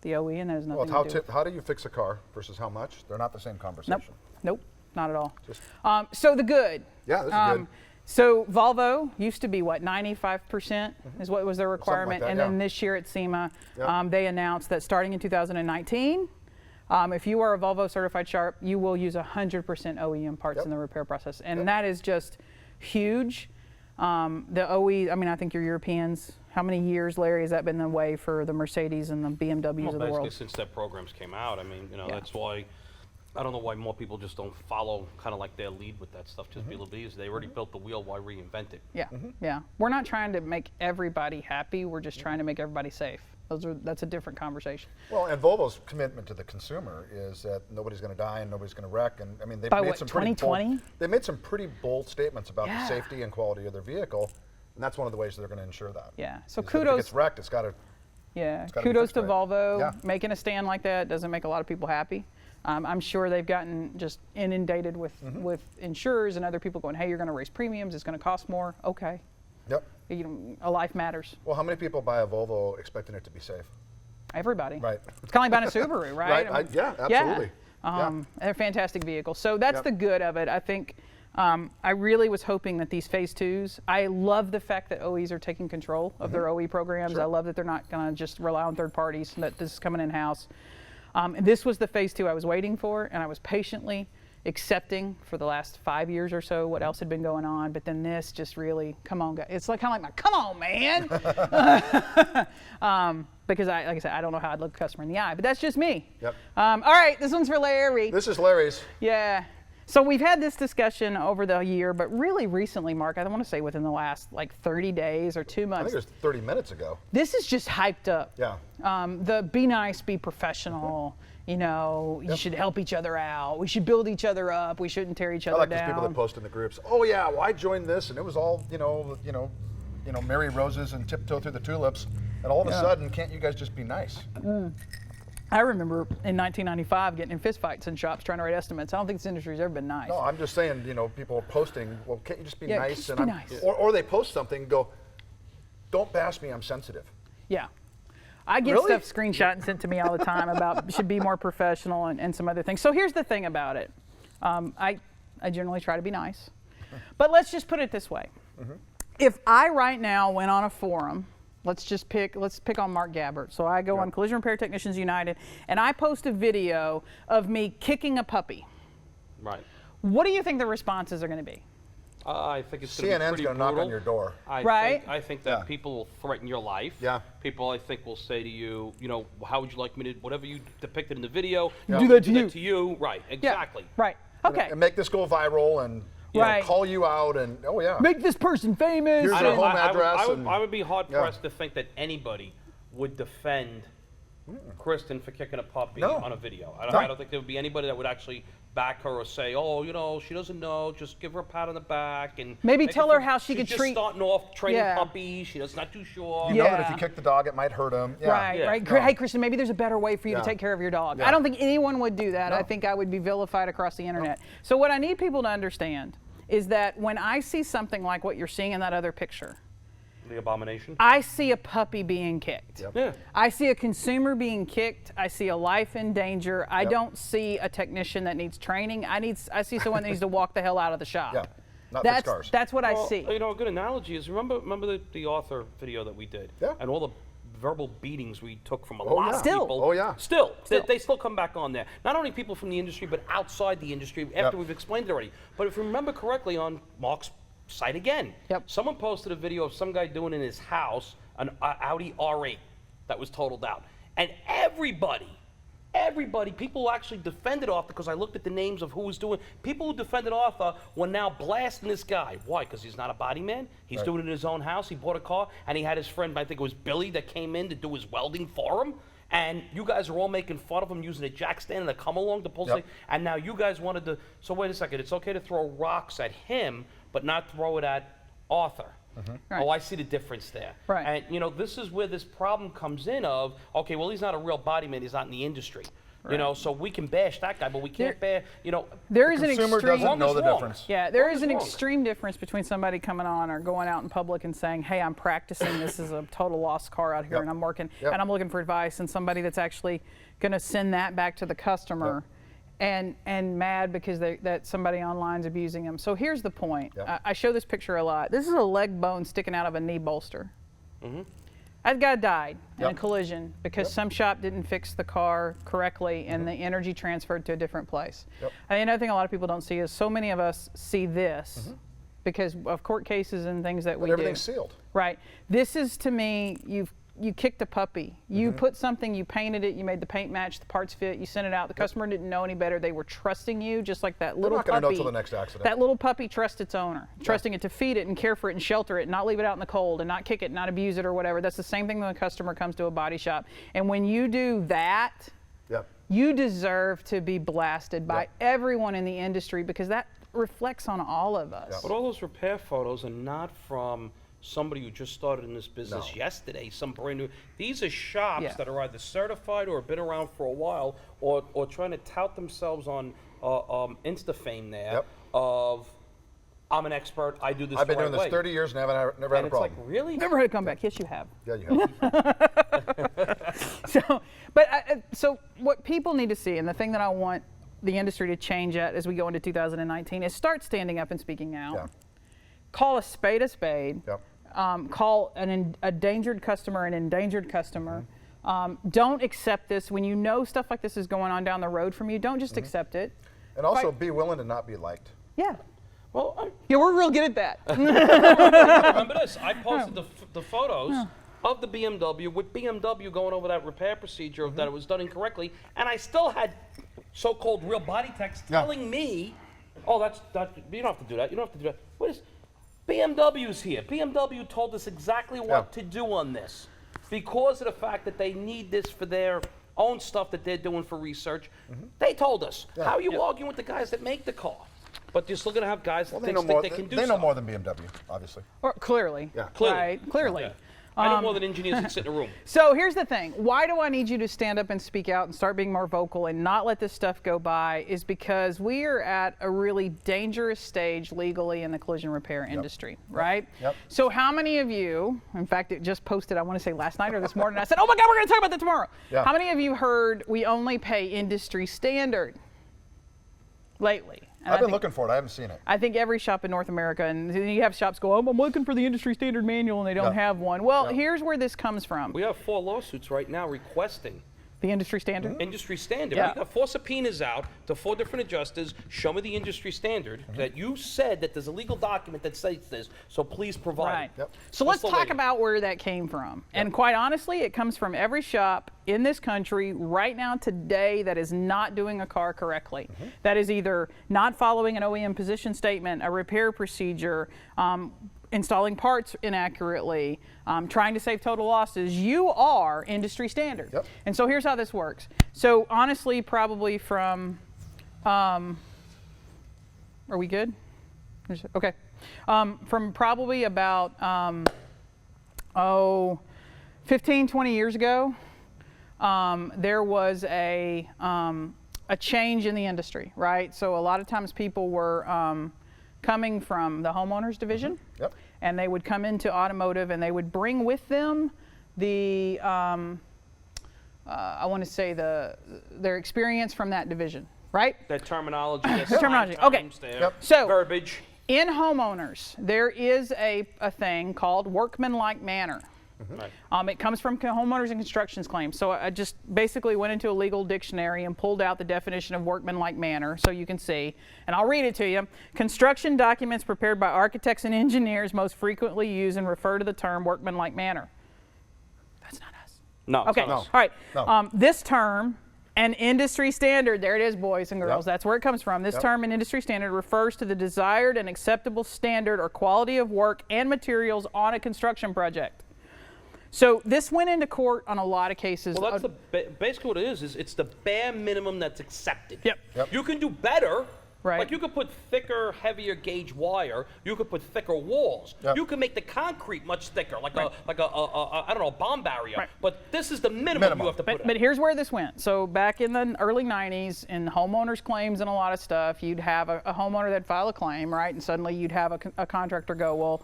the OE and that has nothing Well, to do with. how do you fix a car versus how much? They're not the same conversation. Nope. Not at all. Just- So the good. Yeah, this is good. So Volvo used to be what, 95% is what was their requirement, that, and yeah. then this year at SEMA, Yep. they announced that starting in 2019, if you are a Volvo certified shop, you will use 100% OEM parts Yep. in the repair process, and Yep. that is just huge. The OE, I mean, I think your Europeans. How many years, Larry, has that been the way for the Mercedes and the BMWs Well, of the basically world? since that programs came out, I mean, Yeah. that's why I don't know why more people just don't follow kind of like their lead with that stuff. Just believe they already built the wheel, why reinvent it? Yeah, yeah. We're not trying to make everybody happy. We're just trying to make everybody safe. That's a different conversation. Well, and Volvo's commitment to the consumer is that nobody's going to die and nobody's going to wreck. And I mean, they've By made what, some pretty 2020? bold, they made some pretty bold statements about Yeah. the safety and quality of their vehicle, and that's one of the ways they're going to ensure that. Yeah. So Is that if it kudos. gets wrecked, it's got to. Yeah. gotta be Kudos fixed to right. Volvo. Yeah. Making a stand like that doesn't make a lot of people happy. I'm sure they've gotten just inundated with insurers and other people going, hey, you're going to raise premiums. It's going to cost more. Okay. Yep. You know, a life matters. Well, how many people buy a Volvo expecting it to be safe? Everybody. Right. It's kind of like buying a Subaru, right? Right. Yeah, absolutely. Yeah. They're a fantastic vehicle. So that's Yep. the good of it. I think I really was hoping that these phase twos, I love the fact that OEs are taking control of their OE programs. Sure. I love that they're not going to just rely on third parties, that this is coming in-house. And this was the phase two I was waiting for, and I was patiently accepting for the last 5 years or so what else had been going on. But then this just really, come on, guys. It's like kind of like my, come on, man. Because like I said, I don't know how I'd look a customer in the eye, but that's just me. Yep. All right, this one's for Larry. This is Larry's. Yeah. So we've had this discussion over the year, but really recently, Mark, I want to say within the last like 30 days or 2 I months. think it was 30 minutes ago. This is just hyped up. Yeah. The be nice, be professional. You know, you should help each other out. We should build each other up. We shouldn't tear each I other like down. those people that post in the groups. Oh yeah, well I joined this, and it was all Mary Roses and tiptoe through the tulips, and all of a sudden, can't you guys just be nice? I remember in 1995 getting in fistfights in shops trying to write estimates. I don't think this industry's ever been nice. No, I'm just saying, people are posting. Well, can't you just be Yeah, nice? just be nice. Or they post something and go, "Don't bash me, I'm sensitive." Yeah. I get Really? stuff screenshot and sent to me all the time about should be more professional and some other things. So here's the thing about it. I generally try to be nice. But let's just put it this way. If I right now went on a forum, let's pick on Mark Gabbert. So I go on Collision Repair Technicians United and I post a video of me kicking a puppy. Right. What do you think the responses are going to be? I think it's going to be CNN's pretty going to knock brutal. on your door. Right? I think that Yeah. people will threaten your life. Yeah. People, I think, will say to you, how would you like me to, whatever you depicted in the video, Yeah. Do that to do you. that to you. Right, exactly. Yeah. Right. Okay. And make this go viral and Right. call you out and Make this person famous. Here's I their don't- home I would- address I would, and- I would be hard Yeah. pressed to think that anybody would defend Kristen for kicking a puppy No. on a video. No. I don't think there would be anybody that would actually back her or say, oh, you know, she doesn't know, just give her a pat on the back. And Maybe make tell her how she she's could just treat- starting off training Yeah. puppies. She's not too sure. You know that if Yeah. you kick the dog, it might hurt him. Yeah. Right, Yeah. right. No. Hey, Kristen, maybe there's a better way for you Yeah. to take care of your dog. Yeah. I don't think anyone would do that. No. I think I would be vilified across the internet. So what I need people to understand is that when I see something like what you're seeing in that other picture, The abomination. I see a puppy being kicked. Yep. Yeah. I see a consumer being kicked. I see a life in danger. I Yep. don't see a technician that needs training. I see someone that needs to walk the hell out of the shop. Yeah. Not fix That's cars. that's what I Well, see. You know, a good analogy is remember the author video that we did, Yeah. and all the verbal beatings we took from a Oh, lot yeah. of Still. people. Oh, yeah. Still. Still. They still come back on there. Not only people from the industry, but outside the industry. After Yep. we've explained it already. But if you remember correctly, on Mark's site again, Yep. someone posted a video of some guy doing in his house an Audi R8 that was totaled out, and everybody, people who actually defended Arthur, because I looked at the names of who was doing, people who defended Arthur were now blasting this guy. Why? Because he's not a body man. He's Right. doing it in his own house. He bought a car, and he had his friend, I think it was Billy, that came in to do his welding for him. And you guys are all making fun of him using a jack stand and a come along to pull Yep. something. And now you guys wanted to. So wait a second. It's okay to throw rocks at him, but not throw it at Arthur. Right. Oh, I see the difference there. Right. And you know, this is where this problem comes in of, okay, well, he's not a real body man, he's not in the industry. You know, so we can bash that guy, but we can't bash, you know. There is an Consumer extreme. doesn't know the Wrong is wrong. difference. Yeah, there Wrong is is an wrong. extreme difference between somebody coming on or going out in public and saying, "Hey, I'm practicing. This is a total lost car out here, Yep. and I'm working, Yep. and I'm looking for advice." And somebody that's actually going to send that back to the customer, and mad because that somebody online's abusing them. So here's the point. Yep. I show this picture a lot. This is a leg bone sticking out of a knee bolster. That guy died in a Yep. collision because some shop didn't fix the car correctly and the energy transferred to a different place. Yep. And another thing a lot of people don't see is so many of us see this because of court cases and things that we But everything's do. sealed. Right. This is, to me, you kicked a puppy. You put something, you painted it, you made the paint match, the parts fit, you sent it out. The customer didn't know any better. They were trusting you, just like that little not puppy. gonna know till the next accident. That little puppy trusts its owner, trusting it to feed it and care for it and shelter it and not leave it out in the cold and not kick it, not abuse it or whatever. That's the same thing when a customer comes to a body shop. And when you do that, Yep. you deserve to be blasted by Yep. everyone in the industry because that reflects on all of us. But all those repair photos are not from somebody who just started in this business No. yesterday, some brand new. These are shops Yeah. that are either certified or have been around for a while, or trying to tout themselves on Insta fame there Yep. of, I'm an expert, I do this I've been the doing right this way. 30 years and never had And a it's like, problem. really? Never had a comeback. Yes, you have. Yeah, you have. So what people need to see, and the thing that I want the industry to change at as we go into 2019 is start standing up and speaking out. Yeah. Call a spade a spade. Yep. Call a endangered customer an endangered customer. Don't accept this. When you know stuff like this is going on down the road from you, don't just accept it. And also Fight. be willing to not be liked. Yeah. Well, Yeah, we're real good at that. remember this. I posted the photos of the BMW with BMW going over that repair procedure that it was done incorrectly, and I still had so-called real body techs Yeah. telling me, "Oh, that you don't have to do that. You don't have to do that." What is BMW's here? BMW told us exactly what to do on this because of the fact that they need this for their own stuff that they're doing for research. They told us. Yeah. How are you arguing with the guys that make the car? But you're still going to have guys that Well, they think know more. they can do They know stuff. more than BMW, obviously. Or, clearly. Yeah. Clearly. Right. Clearly. Yeah. I know more than engineers that sit in a room. So here's the thing. Why do I need you to stand up and speak out and start being more vocal and not let this stuff go by is because we are at a really dangerous stage legally in the collision repair industry, right? Yep. So how many of you, in fact, it just posted, I want to say last night or this morning, I said, oh my God, we're going to talk about that tomorrow. Yeah. How many of you heard we only pay industry standard lately? And I've I been think- looking for it. I haven't seen it. I think every shop in North America, and you have shops go, I'm looking for the industry standard manual, and they don't Yeah. have one. Well, Yeah. here's where this comes from. We have 4 lawsuits right now requesting The industry standard. industry standard. Yeah. We got 4 subpoenas out to 4 different adjusters. Show me the industry standard that you said that there's a legal document that states this, so please provide. Right. it. Yep. So What's let's the talk latest? about where that came from. And quite honestly, it comes from every shop in this country right now today that is not doing a car correctly. That is either not following an OEM position statement, a repair procedure, installing parts inaccurately, trying to save total losses, you are industry standard. Yep. And so here's how this works. So honestly, probably from, are we good? Okay. From probably about, 15, 20 years ago, there was a change in the industry, right? So a lot of times people were coming from the homeowners division, Yep. and they would come into automotive, and they would bring with them the, I want to say their experience from that division, right? That terminology. The terminology. Okay. Yep. So verbiage. in homeowners, there is a thing called workmanlike manner. Right. It comes from homeowners and constructions claims. So I just basically went into a legal dictionary and pulled out the definition of workmanlike manner so you can see. And I'll read it to you. Construction documents prepared by architects and engineers most frequently use and refer to the term workmanlike manner. That's not us. No. it's Okay. not. All right. No. This term, an industry standard, there it is, boys and girls. Yep. That's where it comes from. This Yep. term, an industry standard, refers to the desired and acceptable standard or quality of work and materials on a construction project. So this went into court on a lot of cases. Well, that's basically what it is it's the bare minimum that's accepted. Yep. Yep. You can do better. Right. Like you could put thicker, heavier gauge wire. You could put thicker walls. Yep. You can make the concrete much thicker, like a I don't know, a bomb barrier. Right. But this is the minimum you have to put But in. here's where this went. So back in the early 90s, in homeowners claims and a lot of stuff, you'd have a homeowner that'd file a claim, right? And suddenly you'd have a contractor go, well,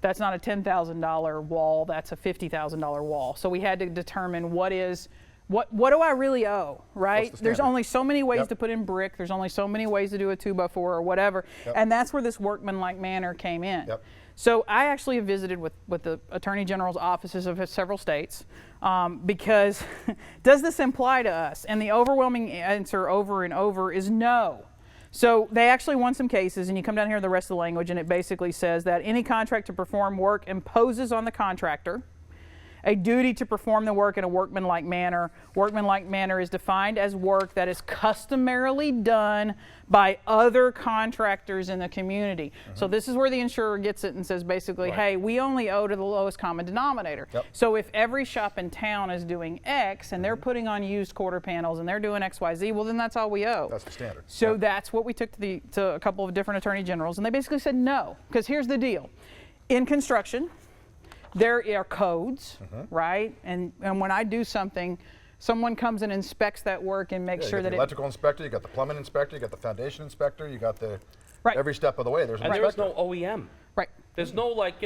that's not a $10,000 wall, that's a $50,000 wall. So we had to determine what do I really owe, right? What's the There's standard? only so many ways Yep. to put in brick, there's only so many ways to do a 2x4 or whatever, Yep. and that's where this workmanlike manner came in. Yep. So I actually have visited with the Attorney General's offices of several states because does this apply to us? And the overwhelming answer over and over is no. So they actually won some cases, and you come down here to the rest of the language, and it basically says that any contract to perform work imposes on the contractor a duty to perform the work in a workmanlike manner. Workmanlike manner is defined as work that is customarily done by other contractors in the community. So this is where the insurer gets it and says basically, Right. hey, we only owe to the lowest common denominator. Yep. So if every shop in town is doing X and they're putting on used quarter panels and they're doing XYZ, well then that's all we owe. That's the standard. So Yep. that's what we took to a couple of different attorney generals, and they basically said no, because here's the deal. In construction, there are codes, right? And when I do something, someone comes and inspects that work and makes Yeah, sure you got that the it. electrical inspector, you got the plumbing inspector, you got the foundation inspector, you got the Right. every step of the way. There's an And there is inspector. no OEM. Right. There's no like,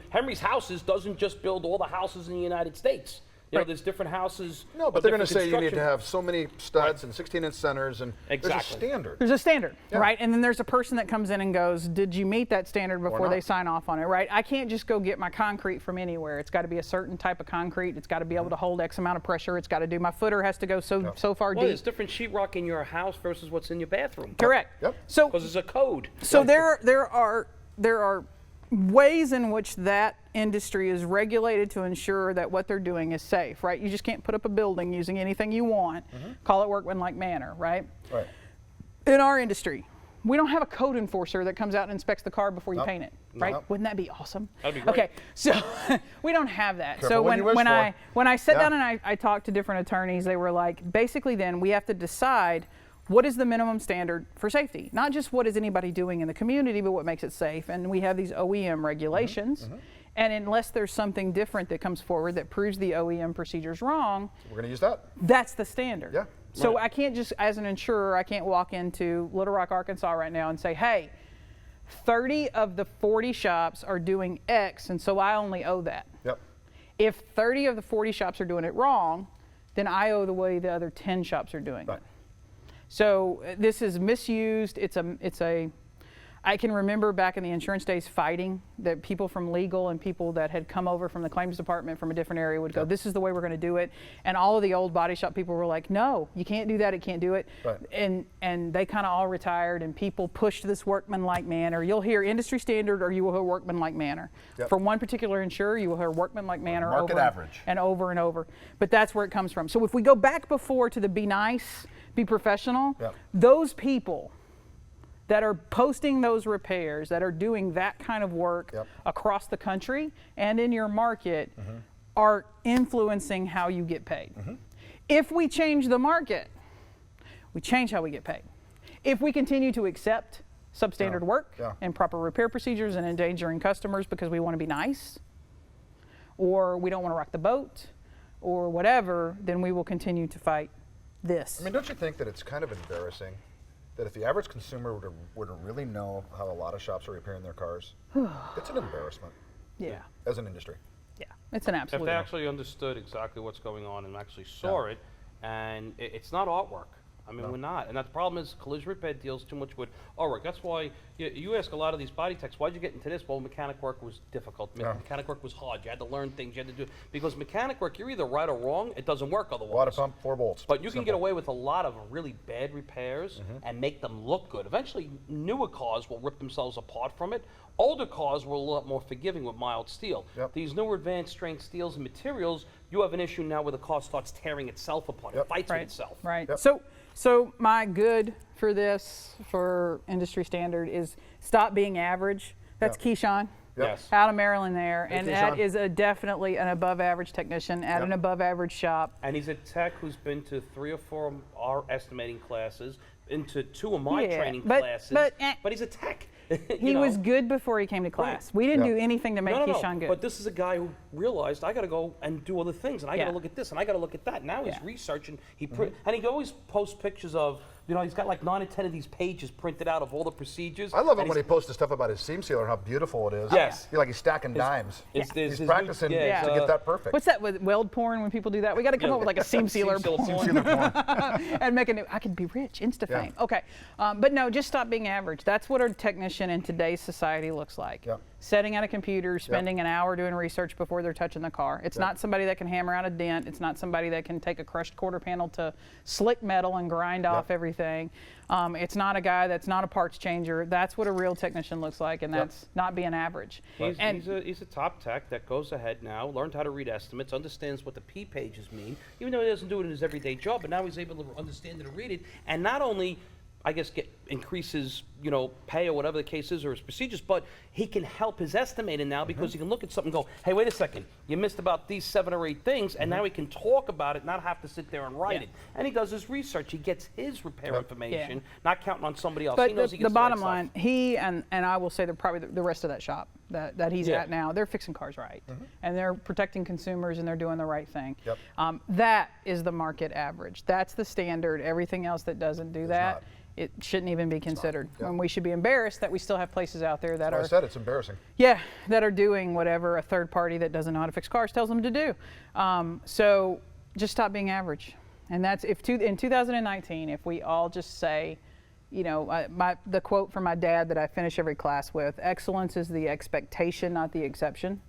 Henry's Houses doesn't just build all the houses in the United States. You know, Right. there's different houses. No, but of they're going to different say you need to construction. have so many studs and 16-inch centers, and there's a Exactly. standard. There's a standard, Yeah. right? And then there's a person that comes in and goes, did you meet that standard before they not. sign off on it, right? I can't just go get my concrete from anywhere. It's got to be a certain type of concrete. It's got to be able to hold X amount of pressure. It's got to do, my footer has to go so far Well, deep. there's different sheetrock in your house versus what's in your bathroom. Correct. Yep. So Because there's a code. So there are ways in which that industry is regulated to ensure that what they're doing is safe, right? You just can't put up a building using anything you want, call it workmanlike manner, right? Right. In our industry, we don't have a code enforcer that comes out and inspects the car before you Nope. paint it, right? Nope. Wouldn't that be awesome? That'd be great. Okay, so we don't have that. Careful so what you wish when I sat Yeah. down and I talked to different attorneys, they were like, basically then we have to decide what is the minimum standard for safety? Not just what is anybody doing in the community, but what makes it safe. And we have these OEM regulations. And unless there's something different that comes forward that proves the OEM procedure's wrong, We're going to use that. that's the standard. Yeah. So I can't just, as an insurer, I can't walk into Little Rock, Arkansas right now and say, hey, 30 of the 40 shops are doing X, and so I only owe that. Yep. If 30 of the 40 shops are doing it wrong, then I owe the way the other 10 shops are doing Right. it. So this is misused. I can remember back in the insurance days fighting that people from legal and people that had come over from the claims department from a different area would go, Yep. this is the way we're going to do it. And all of the old body shop people were like, no, you can't do that, it can't do it. Right. And they kind of all retired, and people pushed this workmanlike manner. You'll hear industry standard or you will hear workmanlike manner. Yep. For one particular insurer, you will hear workmanlike manner market over average. and over and over. But that's where it comes from. So if we go back before to the be nice, be professional, Yep. those people that are posting those repairs, that are doing that kind of work Yep. across the country and in your market are influencing how you get paid. If we change the market, we change how we get paid. If we continue to accept substandard work and proper repair procedures and endangering customers because we want to be nice, or we don't want to rock the boat, or whatever, then we will continue to fight this. I mean, don't you think that it's kind of embarrassing that if the average consumer were to really know how a lot of shops are repairing their cars, it's an embarrassment Yeah, as an industry. yeah, it's an If absolute. they actually understood exactly what's going on and actually saw it, and it's not artwork. I mean, we're not. And the problem is collision repair deals too much with artwork. That's why you ask a lot of these body techs, why'd you get into this? Well, mechanic work was difficult. Mechanic work was hard. You had to learn things. You had to do, because mechanic work, you're either right or wrong. It doesn't work otherwise. Water pump, 4 bolts. But you can get away with a lot of really bad repairs and make them look good. Eventually, newer cars will rip themselves apart from it. Older cars were a lot more forgiving with mild steel. These newer advanced strength steels and materials, you have an issue now where the car starts tearing itself apart. It fights with itself. Right. So my good for this, for industry standard, is stop being average. That's Keyshawn. Yes. Out of Maryland there, Hey, and Keyshawn. that is definitely an above average technician at an above average shop. And he's a tech who's been to 3 or 4 of our estimating classes, into 2 of my training classes, but he's a tech. He was good before he came to class. We didn't do anything to make Keyshawn good. But this is a guy who realized I got to go and do other things, and I got to look at this, and I got to look at that. Now he's researching. And he always posts pictures of, he's got like 9 or 10 of these pages printed out of all the procedures. I love it when he posts the stuff about his seam sealer and how beautiful it is. Yes. He's stacking dimes. He's He's practicing to get that perfect. What's that with weld porn when people do that? We got to come up with like a seam sealer porn. And make a new, I could be rich, insta fame. Okay, but no, just stop being average. That's what a technician in today's society looks like. Sitting at a computer, spending an hour doing research before they're touching the car. It's not somebody that can hammer out a dent. It's not somebody that can take a crushed quarter panel to slick metal and grind off everything. It's not a guy that's not a parts changer. That's what a real technician looks like, and that's not being average. He's a top tech that goes ahead now, learned how to read estimates, understands what the P pages mean, even though he doesn't do it in his everyday job, but now he's able to understand it and read it, and not only, I guess, increases, pay or whatever the case is, or his procedures, but he can help his estimating now because he can look at something and go, hey, wait a second, you missed about these 7 or 8 things, and now he can talk about it, not have to sit there and write it. And he does his research. He gets his repair information, not counting on somebody else. But he knows he gets the bottom right line, stuff. he and I will say they're probably the rest of that shop that he's at now, they're fixing cars right. And they're protecting consumers and they're doing the right thing. That is the market average. That's the standard. Everything else that doesn't do that, it shouldn't even be considered. And we should be embarrassed that we still have places out there that are. I said it's embarrassing. Yeah, that are doing whatever a third party that doesn't know how to fix cars tells them to do. So just stop being average. And that's in 2019, if we all just say, the quote from my dad that I finish every class with: excellence is the expectation, not the exception.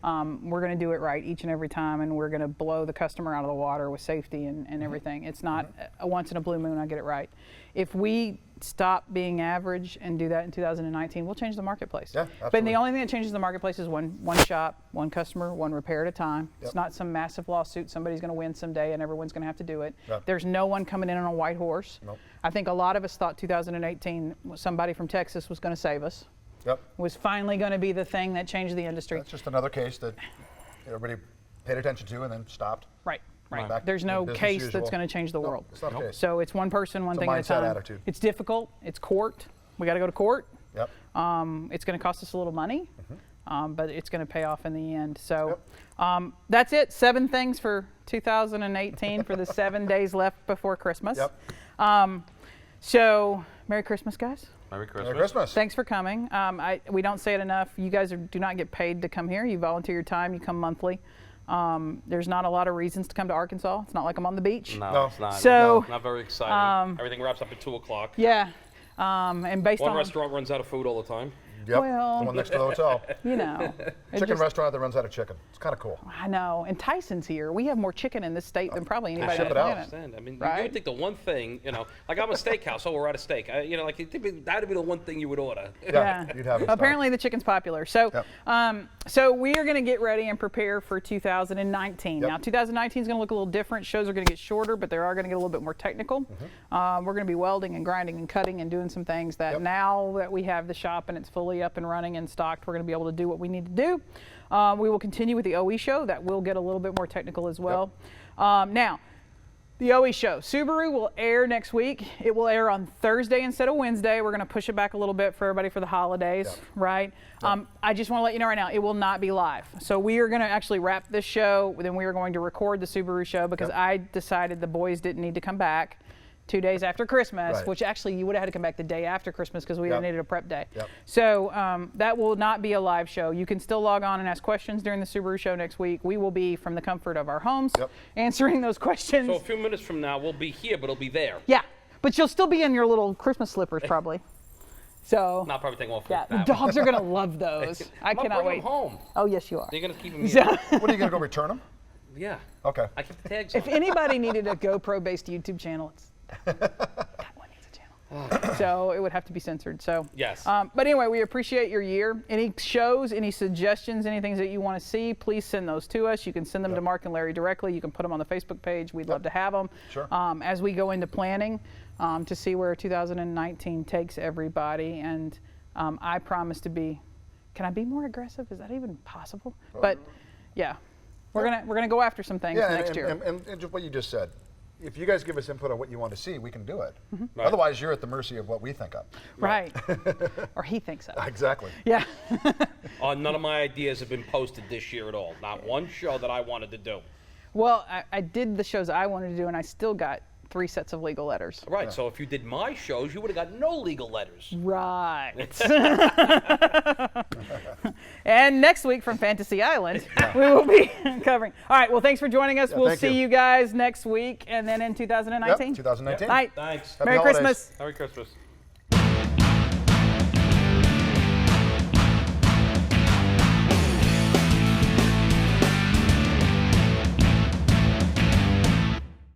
We're going to do it right each and every time, and we're going to blow the customer out of the water with safety and everything. It's not a once in a blue moon I get it right. If we stop being average and do that in 2019, we'll change the marketplace. Yeah, But absolutely. the only thing that changes the marketplace is one shop, one customer, one repair at a time. It's not some massive lawsuit somebody's going to win someday and everyone's going to have to do it. There's no one coming in on a white horse. I think a lot of us thought 2018 somebody from Texas was going to save us. Was finally going to be the thing that changed the industry. That's just another case that everybody paid attention to and then stopped. Right. Back There's no business case usual. that's going to change the world. It's not the case. So it's one person, one It's a thing at a mindset time. attitude. It's difficult. It's court. We got to go to court. Yep. It's going to cost us a little money, but it's going to pay off in the end. So that's it. 7 things for 2018 for the 7 days left before Christmas. So Merry Christmas, guys. Merry Christmas. Merry Christmas. Thanks for coming. We don't say it enough. You guys do not get paid to come here. You volunteer your time. You come monthly. There's not a lot of reasons to come to Arkansas. It's not like I'm on the beach. No, it's not. So, not very exciting. Everything wraps up at 2 o'clock. Yeah. And based One on restaurant runs out of food all the time. Yep. Well, the one next to the hotel. you know. it Chicken just- restaurant that runs out of chicken. It's kind of cool. I know. And Tyson's here. We have more chicken in this state than probably anybody ship on it the out. planet. understand. I mean, you Right. would think the one thing, like I'm a steakhouse, so we're out of steak. Like you'd think that'd be the one thing you would order. Yeah, you'd have it stocked. Apparently the chicken's popular. So, Yep. so we are going to get ready and prepare for 2019. Yep. Now, 2019 is going to look a little different. Shows are going to get shorter, but they are going to get a little bit more technical. We're going to be welding and grinding and cutting and doing some things that Yep. now that we have the shop and it's fully up and running and stocked, we're going to be able to do what we need to do. We will continue with the OE show. That will get a little bit more technical as well. Now, the OE show. Subaru will air next week. It will air on Thursday instead of Wednesday. We're going to push it back a little bit for everybody for the holidays, Yep. right? I just want to let you know right now, it will not be live. So we are going to actually wrap this show, then we are going to record the Subaru show because Yep. I decided the boys didn't need to come back 2 days after Christmas, Right. which actually you would have had to come back the day after Christmas because we Yep. needed a prep day. Yep. So that will not be a live show. You can still log on and ask questions during the Subaru show next week. We will be from the comfort of our homes Yep. answering those questions. So a few minutes from now, we'll be here, but it'll be there. Yeah, but you'll still be in your little Christmas slippers probably. So Not probably taking off. yeah, the that dogs are gonna love those. I I'm gonna cannot bring wait. them home. Oh yes, you are. You're gonna keep them So, here. What are you going to go return them? Yeah. Okay. I keep the tags if on. anybody needed a GoPro-based YouTube channel, it's that one needs a channel. So it would have to be censored. So Yes. But anyway, we appreciate your year. Any shows, any suggestions, any things that you want to see, please send those to us. You can send them to Mark and Larry directly. You can put them on the Facebook page. We'd love to have them. Sure. As we go into planning to see where 2019 takes everybody. And I promise to be, can I be more aggressive? Is that even possible? But yeah, we're gonna go after some things Yeah, next year. and just what you just said. If you guys give us input on what you want to see, we can do it. Right. Otherwise, you're at the mercy of what we think of. Right. Or he thinks so. Exactly. Yeah. None of my ideas have been posted this year at all. Not one show that I wanted to do. Well, I did the shows I wanted to do, and I still got 3 sets of legal letters. Right. So if you did my shows, you would have got no legal letters. Right. And next week from Fantasy Island, we will be covering. All right. Well, thanks for joining us. Yeah, We'll thank see you. you guys next week, and then in 2019. Yep, 2019. All right. Thanks. Happy Merry holidays. Christmas. Merry Christmas.